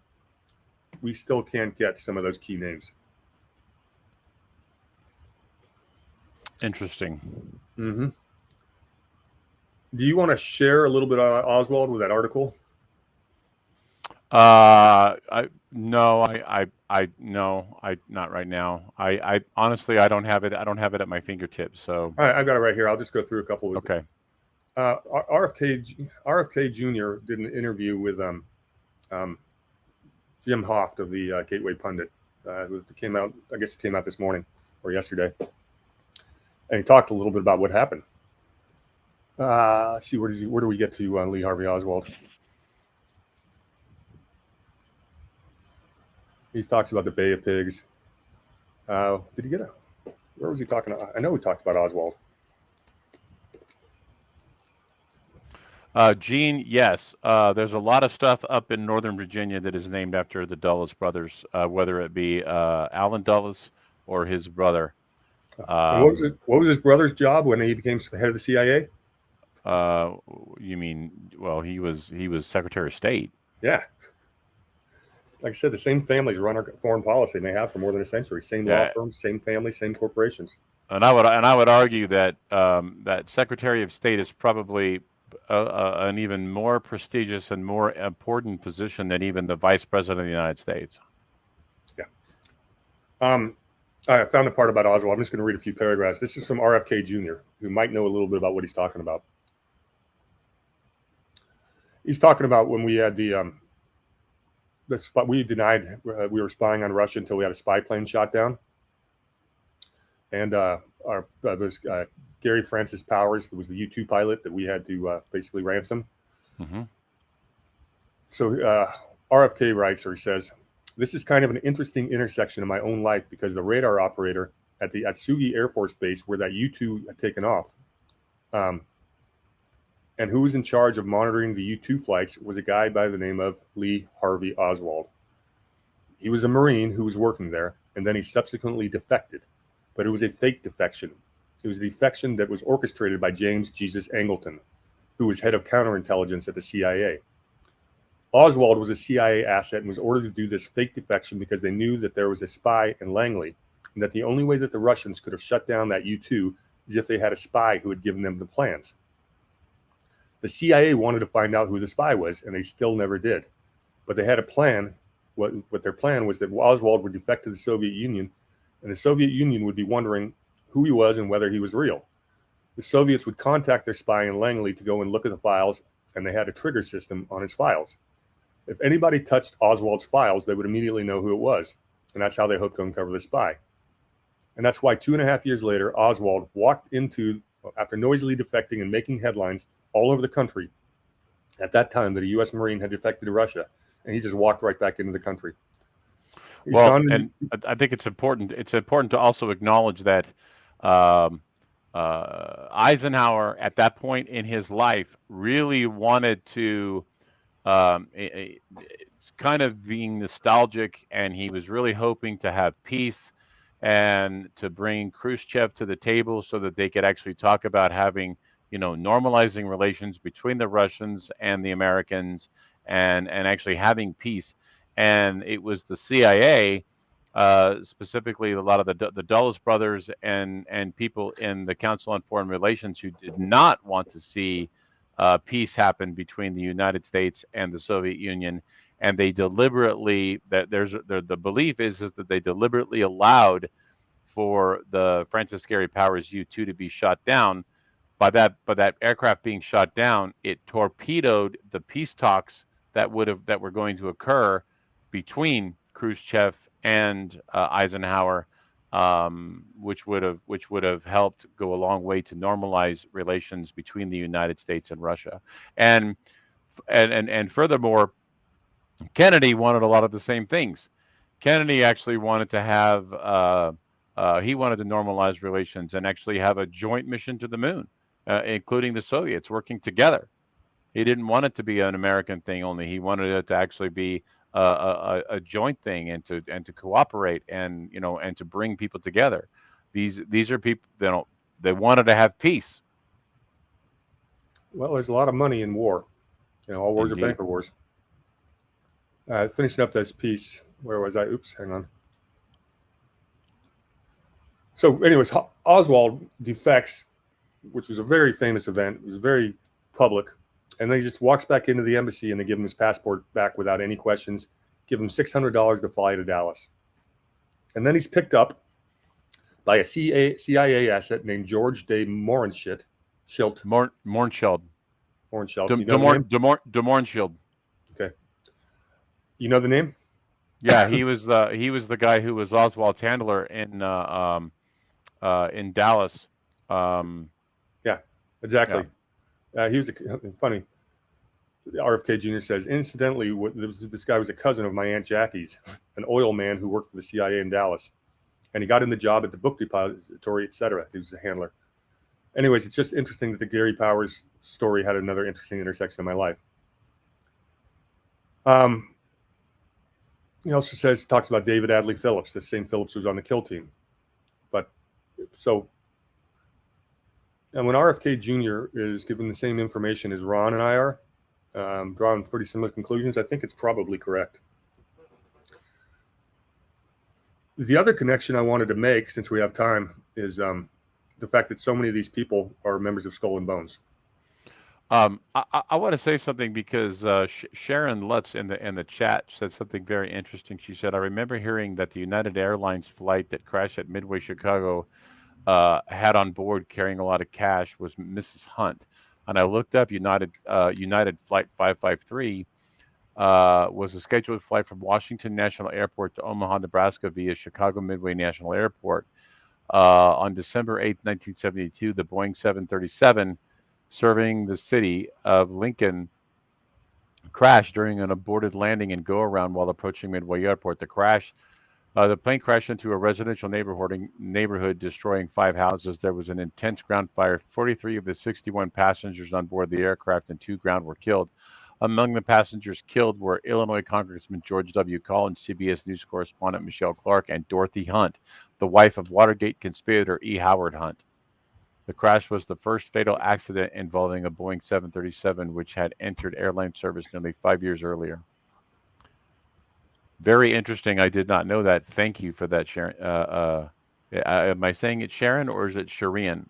we still can't get some of those key names. Interesting. Mm-hmm. Do you want to share a little bit on Oswald with that article? No, not right now. I honestly, I don't have it. I don't have it at my fingertips. So All right, I've got it right here. I'll just go through a couple. Okay. RFK Jr. did an interview with Jim Hoft of the Gateway Pundit. It came out, I guess it came out this morning or yesterday, and he talked a little bit about what happened. Let's see, where do we get to Lee Harvey Oswald? He talks about the Bay of Pigs. Did he get a? Where was he talking about? I know we talked about Oswald. Gene, yes. There's a lot of stuff up in Northern Virginia that is named after the Dulles brothers, whether it be Allen Dulles or his brother. What was his brother's job when he became head of the CIA? You mean? Well, he was Secretary of State. Yeah. Like I said, the same families run our foreign policy, and they have for more than a century. Same law firms, same families, same corporations. And I would argue that that Secretary of State is probably an even more prestigious and more important position than even the Vice President of the United States. Yeah. I found a part about Oswald. I'm just going to read a few paragraphs. This is from RFK Jr., who might know a little bit about what he's talking about. He's talking about when we had the spot we denied we were spying on Russia until we had a spy plane shot down, and Gary Francis Powers, that was the U-2 pilot that we had to basically ransom. Mm-hmm. So RFK writes, or he says, "This is kind of an interesting intersection in my own life because the radar operator at the Atsugi Air Force Base, where that U-2 had taken off, and who was in charge of monitoring the U-2 flights was a guy by the name of Lee Harvey Oswald. He was a Marine who was working there, and then he subsequently defected, but it was a fake defection. It was a defection that was orchestrated by James Jesus Angleton, who was head of counterintelligence at the CIA. Oswald was a CIA asset and was ordered to do this fake defection because they knew that there was a spy in Langley, and that the only way that the Russians could have shut down that U-2 is if they had a spy who had given them the plans. The CIA wanted to find out who the spy was, and they still never did. But they had a plan. What their plan was that Oswald would defect to the Soviet Union, and the Soviet Union would be wondering who he was and whether he was real. The Soviets would contact their spy in Langley to go and look at the files, and they had a trigger system on his files. If anybody touched Oswald's files, they would immediately know who it was, and that's how they hoped to uncover the spy. And that's why 2.5 years later, Oswald walked into, after noisily defecting and making headlines all over the country, at that time that a U.S. Marine had defected to Russia, and he just walked right back into the country. And I think it's important. It's important to also acknowledge that Eisenhower, at that point in his life, really wanted to, it's kind of being nostalgic, and he was really hoping to have peace and to bring Khrushchev to the table so that they could actually talk about having, normalizing relations between the Russians and the Americans, and actually having peace. And it was the CIA, specifically a lot of the Dulles brothers and people in the Council on Foreign Relations, who did not want to see peace happen between the United States and the Soviet Union. And they deliberately, the belief is that they deliberately allowed for the Francis Gary Powers U-2 to be shot down. By that aircraft being shot down, it torpedoed the peace talks that were going to occur between Khrushchev and Eisenhower, which would have helped go a long way to normalize relations between the United States and Russia. And furthermore, Kennedy wanted a lot of the same things. Kennedy actually wanted to have he wanted to normalize relations and actually have a joint mission to the moon, including the Soviets working together. He didn't want it to be an American thing only. He wanted it to actually be a joint thing and to cooperate and and to bring people together. These are people they wanted to have peace. Well, there's a lot of money in war. All wars Indeed. are banker wars. Finishing up this piece. Where was I? Oops, hang on. So, anyways, Oswald defects, which was a very famous event. It was very public. And then he just walks back into the embassy and they give him his passport back without any questions, give him $600 to fly to Dallas. And then he's picked up by a CIA asset named George de Mohrenschildt. Mohrenschildt. Mohrenschildt. De Mohrenschildt. Okay. You know the name? Yeah, he was the guy who was Oswald's handler in Dallas. Yeah, exactly. Yeah. He was funny. RFK Jr. says, incidentally, this guy was a cousin of my Aunt Jackie's, an oil man who worked for the CIA in Dallas. And he got in the job at the book depository, etc. He was a handler. Anyways, it's just interesting that the Gary Powers story had another interesting intersection in my life. He also talks about David Adley Phillips, the same Phillips who was on the kill team. And when RFK Jr. is given the same information as Ron and I are, drawing pretty similar conclusions, I think it's probably correct. The other connection I wanted to make, since we have time, is the fact that so many of these people are members of Skull and Bones. I want to say something because Sharon Lutz in the chat said something very interesting. She said, I remember hearing that the United Airlines flight that crashed at Midway, Chicago, had on board carrying a lot of cash was Mrs. Hunt. And I looked up United Flight 553 was a scheduled flight from Washington National Airport to Omaha, Nebraska via Chicago Midway National Airport. On December 8, 1972, the Boeing 737 serving the city of Lincoln crashed during an aborted landing and go-around while approaching Midway Airport. The plane crashed into a residential neighborhood, destroying 5 houses. There was an intense ground fire. 43 of the 61 passengers on board the aircraft and 2 ground were killed. Among the passengers killed were Illinois Congressman George W. Collins, CBS News correspondent Michelle Clark, and Dorothy Hunt, the wife of Watergate conspirator E. Howard Hunt. The crash was the first fatal accident involving a Boeing 737, which had entered airline service nearly 5 years earlier. Very interesting. I did not know that. Thank you for that, Sharon. Am I saying it Sharon or is it Sharian?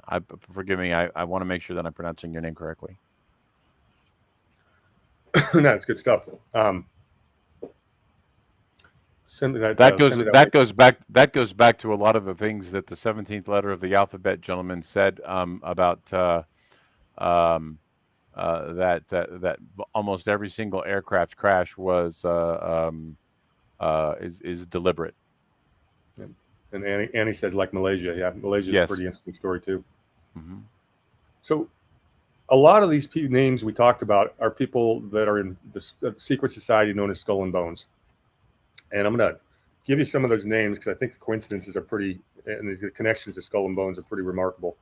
Forgive me. I want to make sure that I'm pronouncing your name correctly. No, it's good stuff. That goes back to a lot of the things that the 17th letter of the alphabet gentleman said about that almost every single aircraft crash was is deliberate. And Annie says like Malaysia. Yeah, Malaysia is a pretty interesting story too. Mm-hmm. So a lot of these names we talked about are people that are in the secret society known as Skull and Bones. And I'm going to give you some of those names because I think the coincidences are pretty, and the connections to Skull and Bones are pretty remarkable.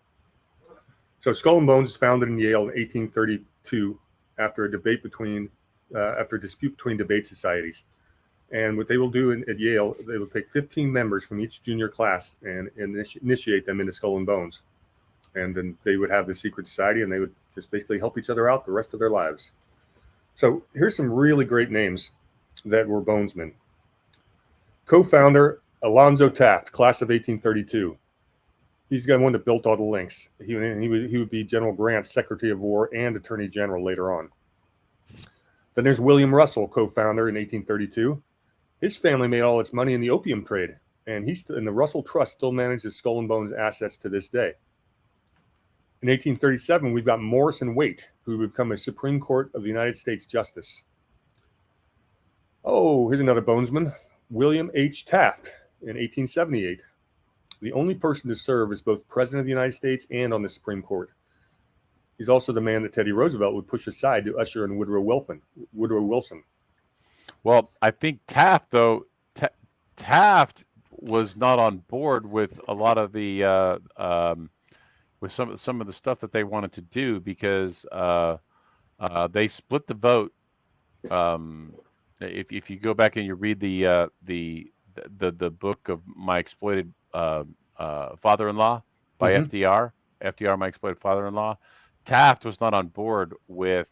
So Skull and Bones is founded in Yale in 1832 after a dispute between debate societies. And what they will do at Yale, they will take 15 members from each junior class and initiate them into Skull and Bones. And then they would have the secret society and they would just basically help each other out the rest of their lives. So here's some really great names that were Bonesmen. Co-founder, Alonzo Taft, class of 1832. He's the one that built all the links. He would be General Grant's Secretary of War and Attorney General later on. Then there's William Russell, co-founder in 1832. His family made all its money in the opium trade, and the Russell Trust still manages Skull and Bones assets to this day. In 1837, we've got Morrison Waite, who would become a Supreme Court of the United States Justice. Oh, here's another Bonesman, William H. Taft in 1878. The only person to serve as both President of the United States and on the Supreme Court. He's also the man that Teddy Roosevelt would push aside to usher in Woodrow Wilson. Well, I think Taft, though, Taft was not on board with a lot of the with some of the stuff that they wanted to do because they split the vote. If you go back and you read the book of My Exploited Father-in-Law by Mm-hmm. FDR, My Exploited Father-in-Law, Taft was not on board with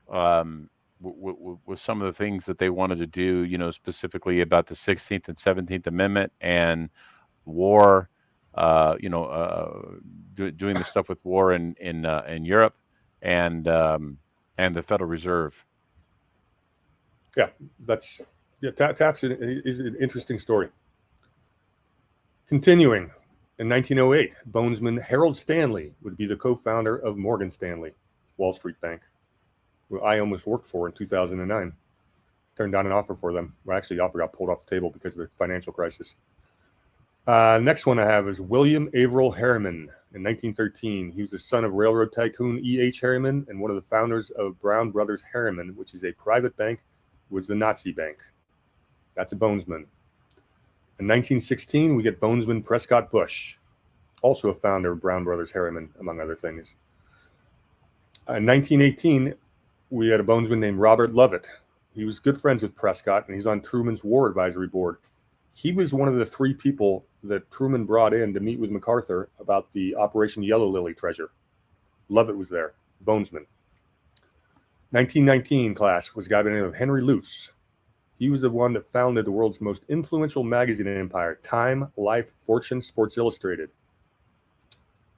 um, with some of the things that they wanted to do, specifically about the 16th and 17th Amendment and war, doing the stuff with war in Europe and the Federal Reserve. Yeah, Taft's is an interesting story. Continuing, in 1908, bonesman Harold Stanley would be the co-founder of Morgan Stanley, Wall Street Bank, who I almost worked for in 2009. Turned down an offer for them. Well, actually, the offer got pulled off the table because of the financial crisis. Next one I have is William Averill Harriman. In 1913, he was the son of railroad tycoon E.H. Harriman and one of the founders of Brown Brothers Harriman, which is a private bank, was the Nazi bank. That's a bonesman. In 1916, we get bonesman Prescott Bush, also a founder of Brown Brothers Harriman, among other things. In 1918, we had a bonesman named Robert Lovett. He was good friends with Prescott, and he's on Truman's War Advisory Board. He was one of the 3 people that Truman brought in to meet with MacArthur about the Operation Yellow Lily treasure. Lovett was there, bonesman. 1919 class was a guy by the name of Henry Luce. He was the one that founded the world's most influential magazine empire, Time, Life, Fortune, Sports Illustrated.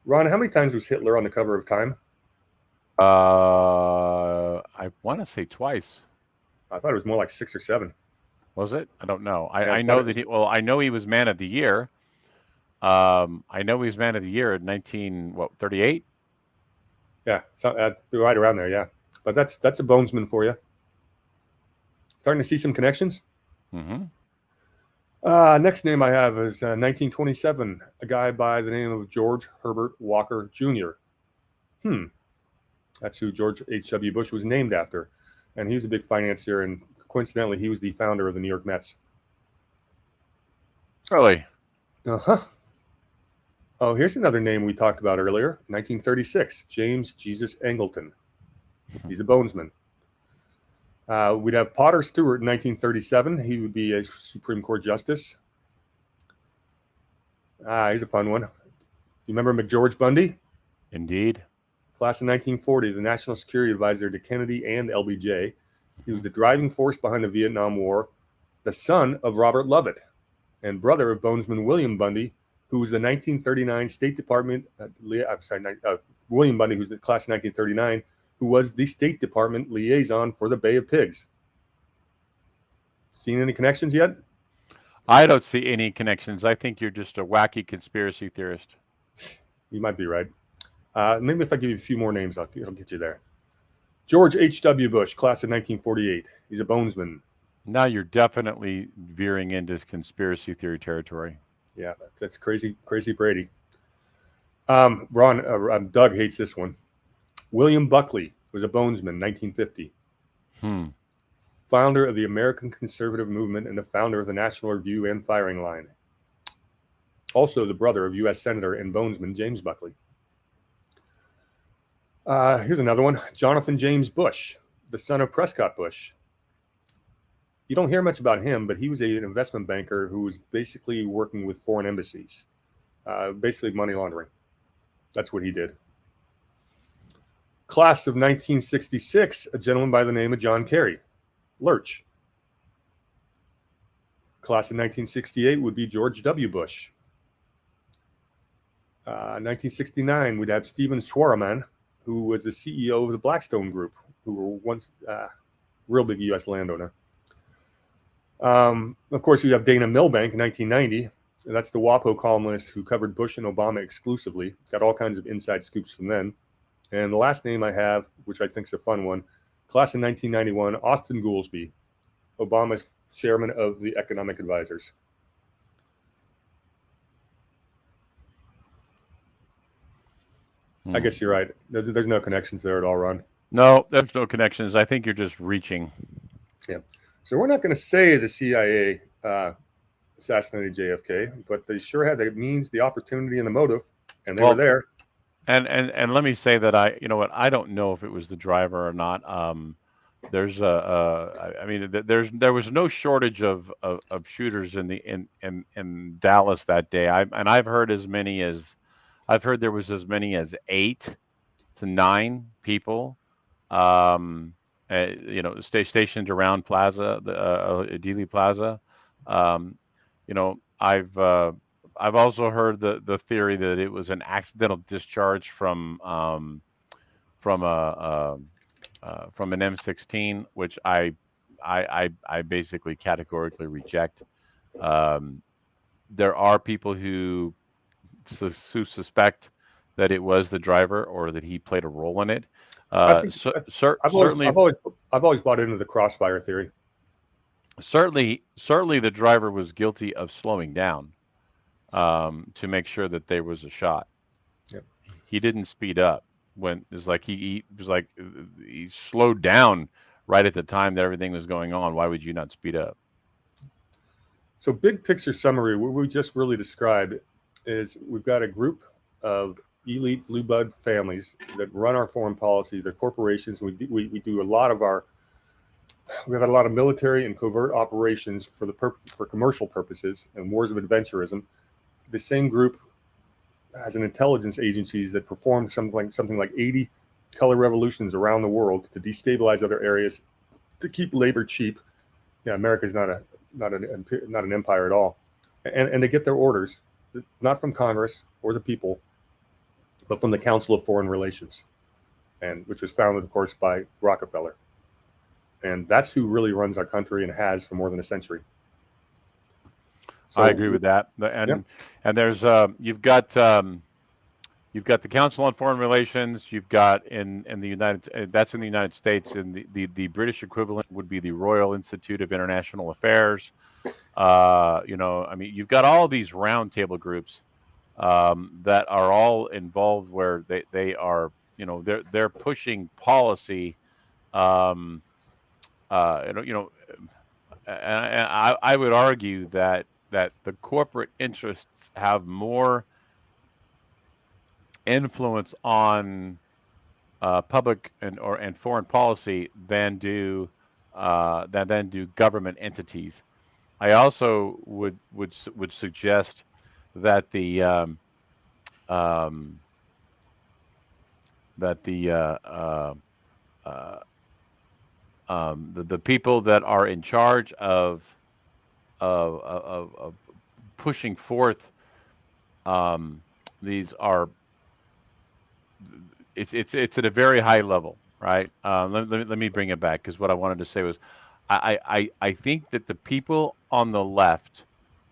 Ron, how many times was Hitler on the cover of Time? I want to say twice. I thought it was more like 6 or 7. Was it? I don't know. Yeah, I know that I know he was Man of the Year. I know he was Man of the Year in 1938. Yeah, so, right around there. Yeah, but that's a bonesman for you. Starting to see some connections. Mm-hmm. Next name I have is 1927, a guy by the name of George Herbert Walker Jr. That's who George H.W. Bush was named after. And he's a big financier, and coincidentally, he was the founder of the New York Mets. Really? Uh-huh. Oh, here's another name we talked about earlier, 1936, James Jesus Angleton. He's a bonesman. We'd have Potter Stewart in 1937. He would be a Supreme Court justice. He's a fun one. You remember McGeorge Bundy? Indeed. Class of 1940, the National Security Advisor to Kennedy and LBJ. He was the driving force behind the Vietnam War, the son of Robert Lovett, and brother of bonesman William Bundy, who was the 1939 State Department, William Bundy, who's the class of 1939, who was the State Department liaison for the Bay of Pigs. Seen any connections yet? I don't see any connections. I think you're just a wacky conspiracy theorist. You might be right. Maybe if I give you a few more names, I'll get you there. George H.W. Bush, class of 1948. He's a bonesman. Now you're definitely veering into conspiracy theory territory. Yeah, that's crazy Brady. Doug hates this one. William Buckley was a bonesman, 1950. Founder of the American Conservative Movement and the founder of the National Review and Firing Line. Also the brother of U.S. Senator and bonesman James Buckley. Here's another one. Jonathan James Bush, the son of Prescott Bush. You don't hear much about him, but he was an investment banker who was basically working with foreign embassies, basically money laundering. That's what he did. Class of 1966, a gentleman by the name of John Kerry, Lurch. Class of 1968 would be George W. Bush. 1969, we'd have Stephen Schwarzman, who was the CEO of the Blackstone Group, who were once real big U.S. landowner. Of course, you have Dana Milbank in 1990. That's the WAPO columnist who covered Bush and Obama exclusively. Got all kinds of inside scoops from then. And the last name I have, which I think is a fun one, class in 1991, Austin Goolsbee, Obama's chairman of the Economic Advisors. I guess you're right. There's no connections there at all, Ron. No, there's no connections. I think you're just reaching. Yeah. So we're not going to say the CIA assassinated JFK, but they sure had the means, the opportunity, and the motive, and they were there. And let me say that I don't know if it was the driver or not. There's there was no shortage of shooters in Dallas that day. I've heard there was as many as 8 to 9 people, stationed around Dealey Plaza. Um, I've also heard the theory that it was an accidental discharge from a from an M16, which I basically categorically reject. Um, there are people who suspect that it was the driver or that he played a role in it. Certainly, I've always bought into the crossfire theory. Certainly, the driver was guilty of slowing down to make sure that there was a shot. Yep. He didn't speed up when it was like he slowed down right at the time that everything was going on. Why would you not speed up? So, big picture summary, what we just really described is we've got a group of elite blue blood families that run our foreign policy. They're corporations. We do a lot of we have a lot of military and covert operations for commercial purposes and wars of adventurism. The same group has an intelligence agencies that perform something like 80 color revolutions around the world to destabilize other areas, to keep labor cheap. Yeah, America's not an empire at all, and they get their orders not from Congress or the people, but from the Council of Foreign Relations, and which was founded, of course, by Rockefeller. And that's who really runs our country and has for more than a century. So, I agree with that. And there's you've got the Council on Foreign Relations. You've got in the United States, and the British equivalent would be the Royal Institute of International Affairs. You've got all these roundtable groups that are all involved, where they are, they're pushing policy. And I would argue that the corporate interests have more influence on public and foreign policy than do government entities. I also would suggest that the people that are in charge of pushing forth these are it's at a very high level, right? Let me bring it back, because what I wanted to say was I think that the people on the left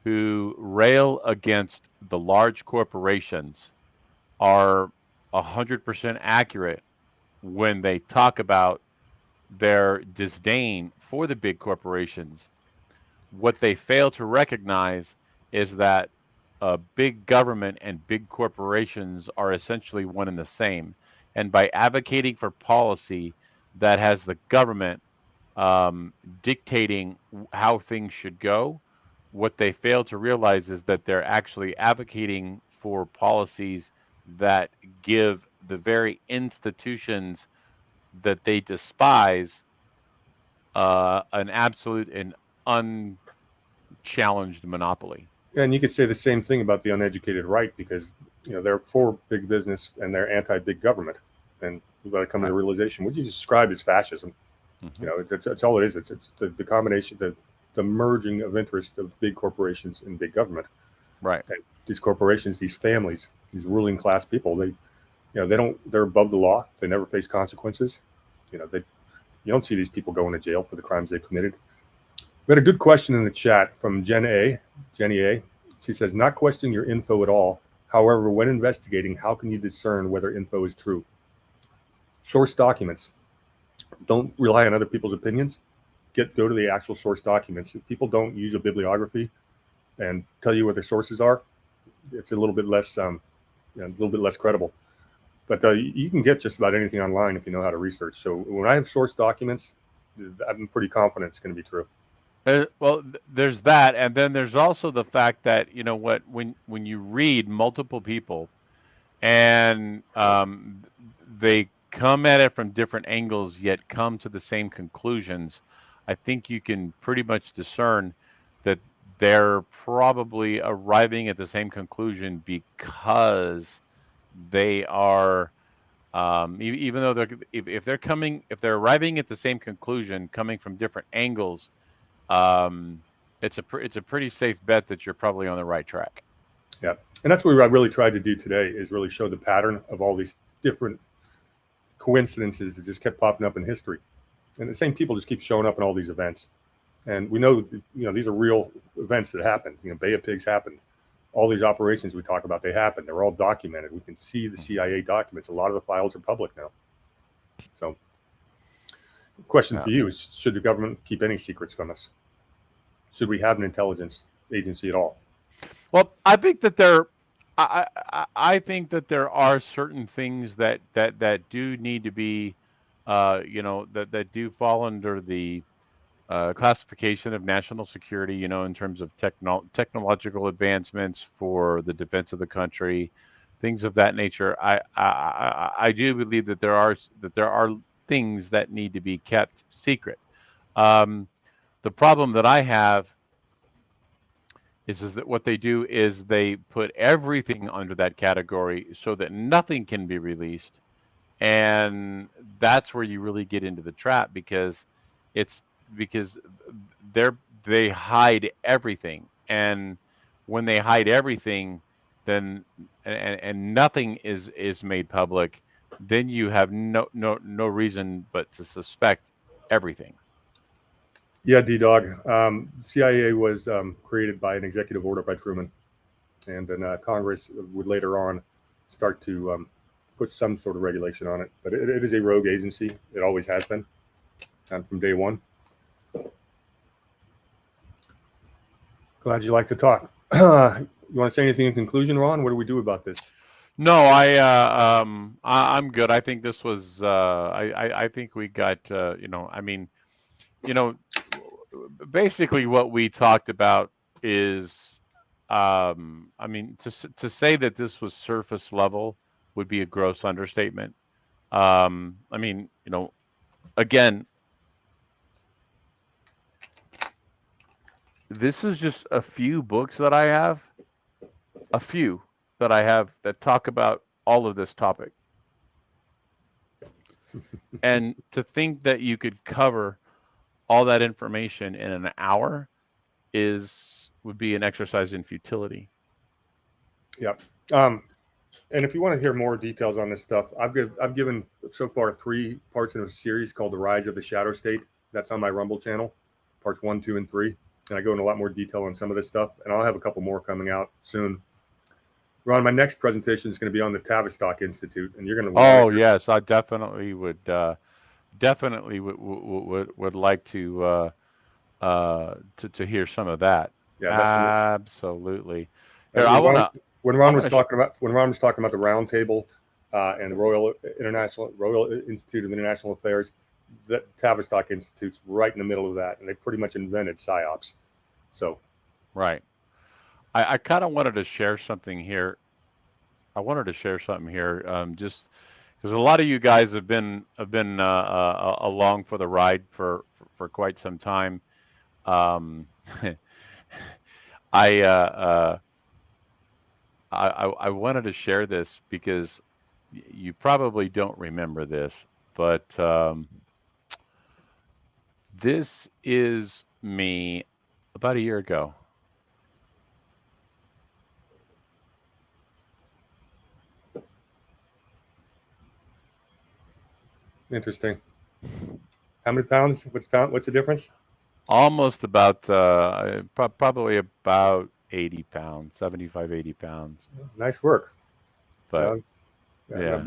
who rail against the large corporations are 100% accurate when they talk about their disdain for the big corporations. What they fail to recognize is that big government and big corporations are essentially one and the same. And by advocating for policy that has the government dictating how things should go, what they fail to realize is that they're actually advocating for policies that give the very institutions that they despise an absolute and unchallenged monopoly. And you could say the same thing about the uneducated right, because they're for big business and they're anti-big government, and we've got to come to the realization what you described as fascism. Mm-hmm. That's all it is. It's the combination, the merging of interest of big corporations and big government. Right. And these corporations, these families, these ruling class people, they're above the law. They never face consequences. You don't see these people going to jail for the crimes they committed. We had a good question in the chat from Jenny A. She says, not questioning your info at all. However, when investigating, how can you discern whether info is true? Source documents. Don't rely on other people's opinions. Go to the actual source documents. If people don't use a bibliography and tell you what their sources are, it's a little bit less credible. But you can get just about anything online if you know how to research. So when I have source documents, I'm pretty confident it's going to be true. There's that, and then there's also the fact that when you read multiple people and they come at it from different angles, yet come to the same conclusions, I think you can pretty much discern that they're probably arriving at the same conclusion because they are, even though if they're arriving at the same conclusion, coming from different angles, um, it's a pretty safe bet that you're probably on the right track. Yeah, and that's what I really tried to do today, is really show the pattern of all these different coincidences that just kept popping up in history, and the same people just keep showing up in all these events. And we know, these are real events that happened. Bay of Pigs happened. All these operations we talk about, they happened. They're all documented. We can see the CIA documents. A lot of the files are public now. So, the question for you is: should the government keep any secrets from us? Should we have an intelligence agency at all? Well, I think that I think that there are certain things that do need to be, that do fall under the classification of national security. In terms of technological advancements for the defense of the country, things of that nature. I do believe that there are things that need to be kept secret. Um, the problem that I have is that what they do is they put everything under that category so that nothing can be released, and that's where you really get into the trap, it's because they're they hide everything, and when they hide everything, then and nothing is made public, then you have no reason but to suspect everything. Yeah, D Dog. CIA was created by an executive order by Truman, and then Congress would later on start to put some sort of regulation on it. But it is a rogue agency. It always has been, from day one. Glad you like to talk. You want to say anything in conclusion, Ron? What do we do about this? No, I'm good. I think this was I think we got I mean, you know basically what we talked about is, I mean, to say that this was surface level would be a gross understatement. I mean, again, this is just a few books that I have, a few that I have that talk about all of this topic. And to think that you could cover all that information in an hour would be an exercise in futility. Yep. And if you want to hear more details on this stuff, I've given so far 3 parts in a series called "The Rise of the Shadow State." That's on my Rumble channel, parts 1, 2, and 3. And I go into a lot more detail on some of this stuff, and I'll have a couple more coming out soon. Ron, my next presentation is going to be on the Tavistock Institute, and you're going to. Oh yes, I definitely would like to hear some of that. Yeah, that's Absolutely. Here, when I Ron, wanna. when Ron was talking about the Round Table and the Royal Institute of International Affairs. The Tavistock Institute's right in the middle of that, and they pretty much invented psyops. So, Right. I kind of wanted to share something here. I wanted to share something here, just because a lot of you guys have been along for the ride for quite some time. Um, I, uh, uh, I wanted to share this because you probably don't remember this, but this is me about a year ago. interesting. How many pounds? What's the difference? Almost about probably about 80 pounds, 75, 80 pounds. Nice work. But Yeah, yeah,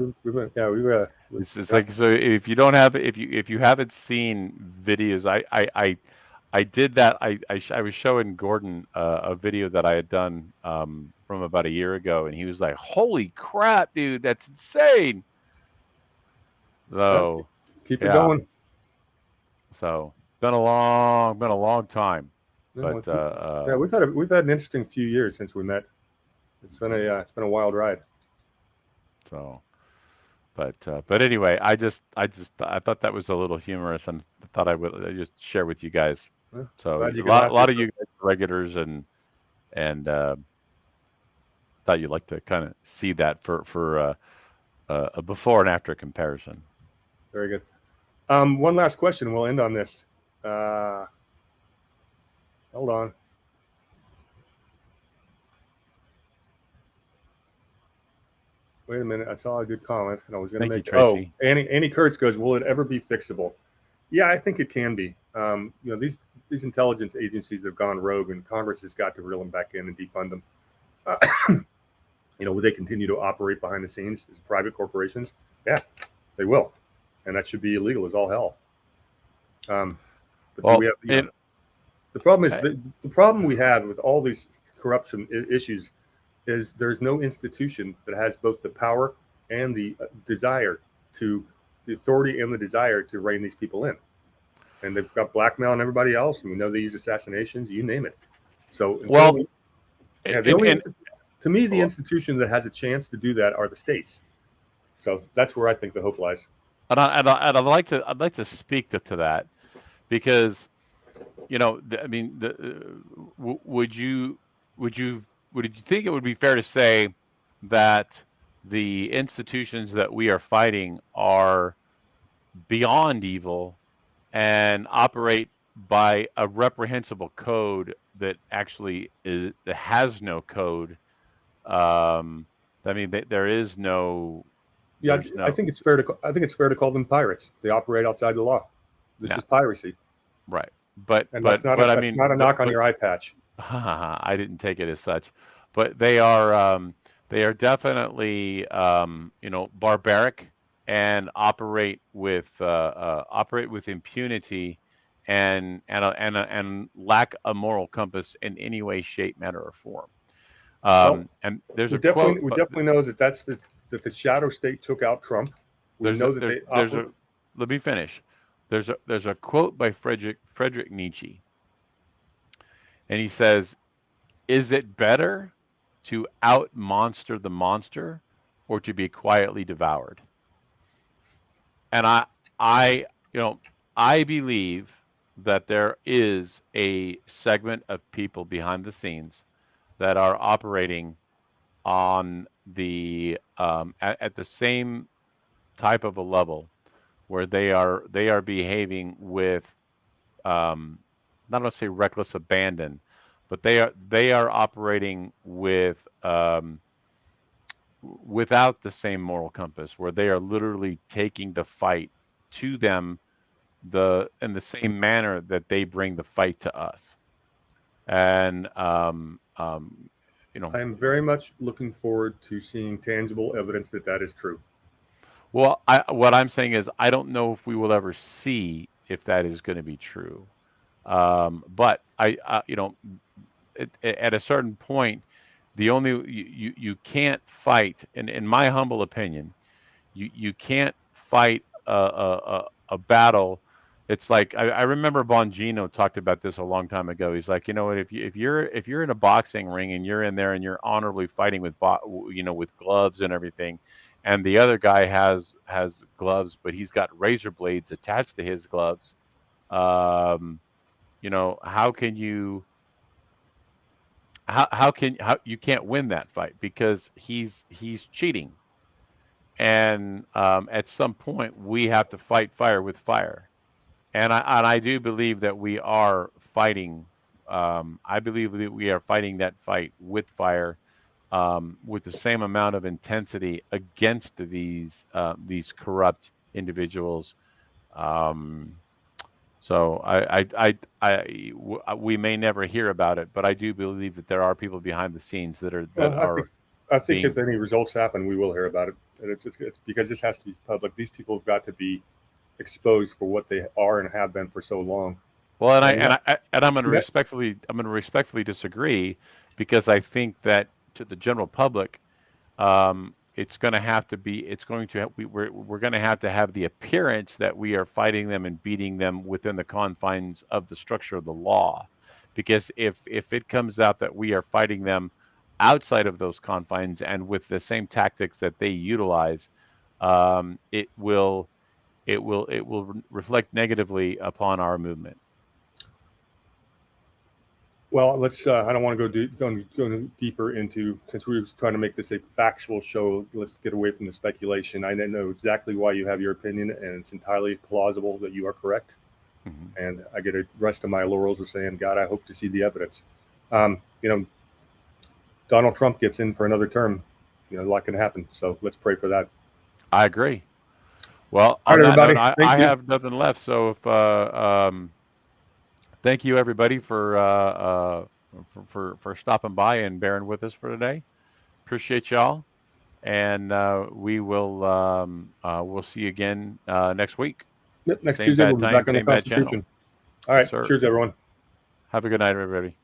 it's yeah. like, so if you don't have if you haven't seen videos, I did that. I was showing Gordon a video that I had done from about a year ago, and he was like, "Holy crap, dude, that's insane!" Yeah, So keep it yeah, going. so been a long time. No, But yeah, we've had an interesting few years since we met. It's been a wild ride. so, but anyway, I thought that was a little humorous, and thought I would just share with you guys. Well, So glad you a could lot, a laugh at lot of yourself. you guys are regulars, and thought you'd like to kind of see that for a before and after comparison. Very good. One last question. We'll end on this. Uh, hold on. Wait a minute. I saw a good comment, and I was going to Thank you, make. Oh, Tracy. Annie Kurtz goes, "Will it ever be fixable?" Yeah, I think it can be. These intelligence agencies that have gone rogue, and Congress has got to reel them back in and defund them. Uh, will they continue to operate behind the scenes as private corporations? Yeah, they will, and that should be illegal as all hell. But do Well, we have? The problem is the problem we have with all these corruption issues is there's no institution that has both the power and the desire the authority and the desire to rein these people in. And they've got blackmail and everybody else, and we know they use assassinations, you name it. So well, the and, only and to me the institution that has a chance to do that are the states. So that's where I think the hope lies. I'd like to speak to that because I mean, would would you would you think it would be fair to say that the institutions that we are fighting are beyond evil and operate by a reprehensible code that actually that has no code? I mean, there is no, Yeah, there's I no, think it's fair to call them pirates. They operate outside the law. This no, is piracy, right. and that's not But I that's mean, not a knock on your eye patch. I didn't take it as such, but they are definitely barbaric and operate with impunity and lack a moral compass in any way, shape, manner, or form. Well, And there's we a quote. definitely know that the shadow state took out Trump. We know that they There's operate. a Let me finish. There's a quote by Friedrich Nietzsche, and he says, "Is it better to out monster the monster, or to be quietly devoured?" And I, I believe that there is a segment of people behind the scenes that are operating on at the same type of a level where they are behaving with not going to say reckless abandon, but they are operating with without the same moral compass, where they are literally taking the fight to them in the same manner that they bring the fight to us. And I am very much looking forward to seeing tangible evidence that that is true. well, what I'm saying is I don't know if we will ever see if that is going to be true. But at a certain point, the only you can't fight, in my humble opinion, you can't fight a battle. It's like I remember Bongino talked about this a long time ago. He's like, if you're in a boxing ring and you're in there and you're honorably fighting with with gloves and everything, and the other guy has gloves, but he's got razor blades attached to his gloves. Um, how can you how you can't win that fight because he's cheating, and at some point we have to fight fire with fire, and I do believe that we are fighting. I believe that we are fighting that fight with fire, with the same amount of intensity against these corrupt individuals. Um, so we may never hear about it, but I do believe that there are people behind the scenes that Well, are I think being. if any results happen, we will hear about it. And it's because this has to be public. These people have got to be exposed for what they are and have been for so long. Well, And we have, I'm going to we have, respectfully disagree, because I think that to the general public, it's going to have to be. It's going to. We're going to have the appearance that we are fighting them and beating them within the confines of the structure of the law, because if it comes out that we are fighting them outside of those confines and with the same tactics that they utilize, it will reflect negatively upon our movement. Well, let's. I don't want to go deeper into, since we were trying to make this a factual show. Let's get away from the speculation. I know exactly why you have your opinion, and it's entirely plausible that you are correct. Mm-hmm. And I get a rest of my laurels of saying, God, I hope to see the evidence. Donald Trump gets in for another term. A lot can happen. So let's pray for that. I agree. Well, all right, everybody. Note, I have nothing left. So if thank you, everybody, for stopping by and bearing with us for today. Appreciate y'all, and we will we'll see you again next week. Yep, next Tuesday we'll be back on the Constitution. All right, yes, cheers, everyone. Have a good night, everybody.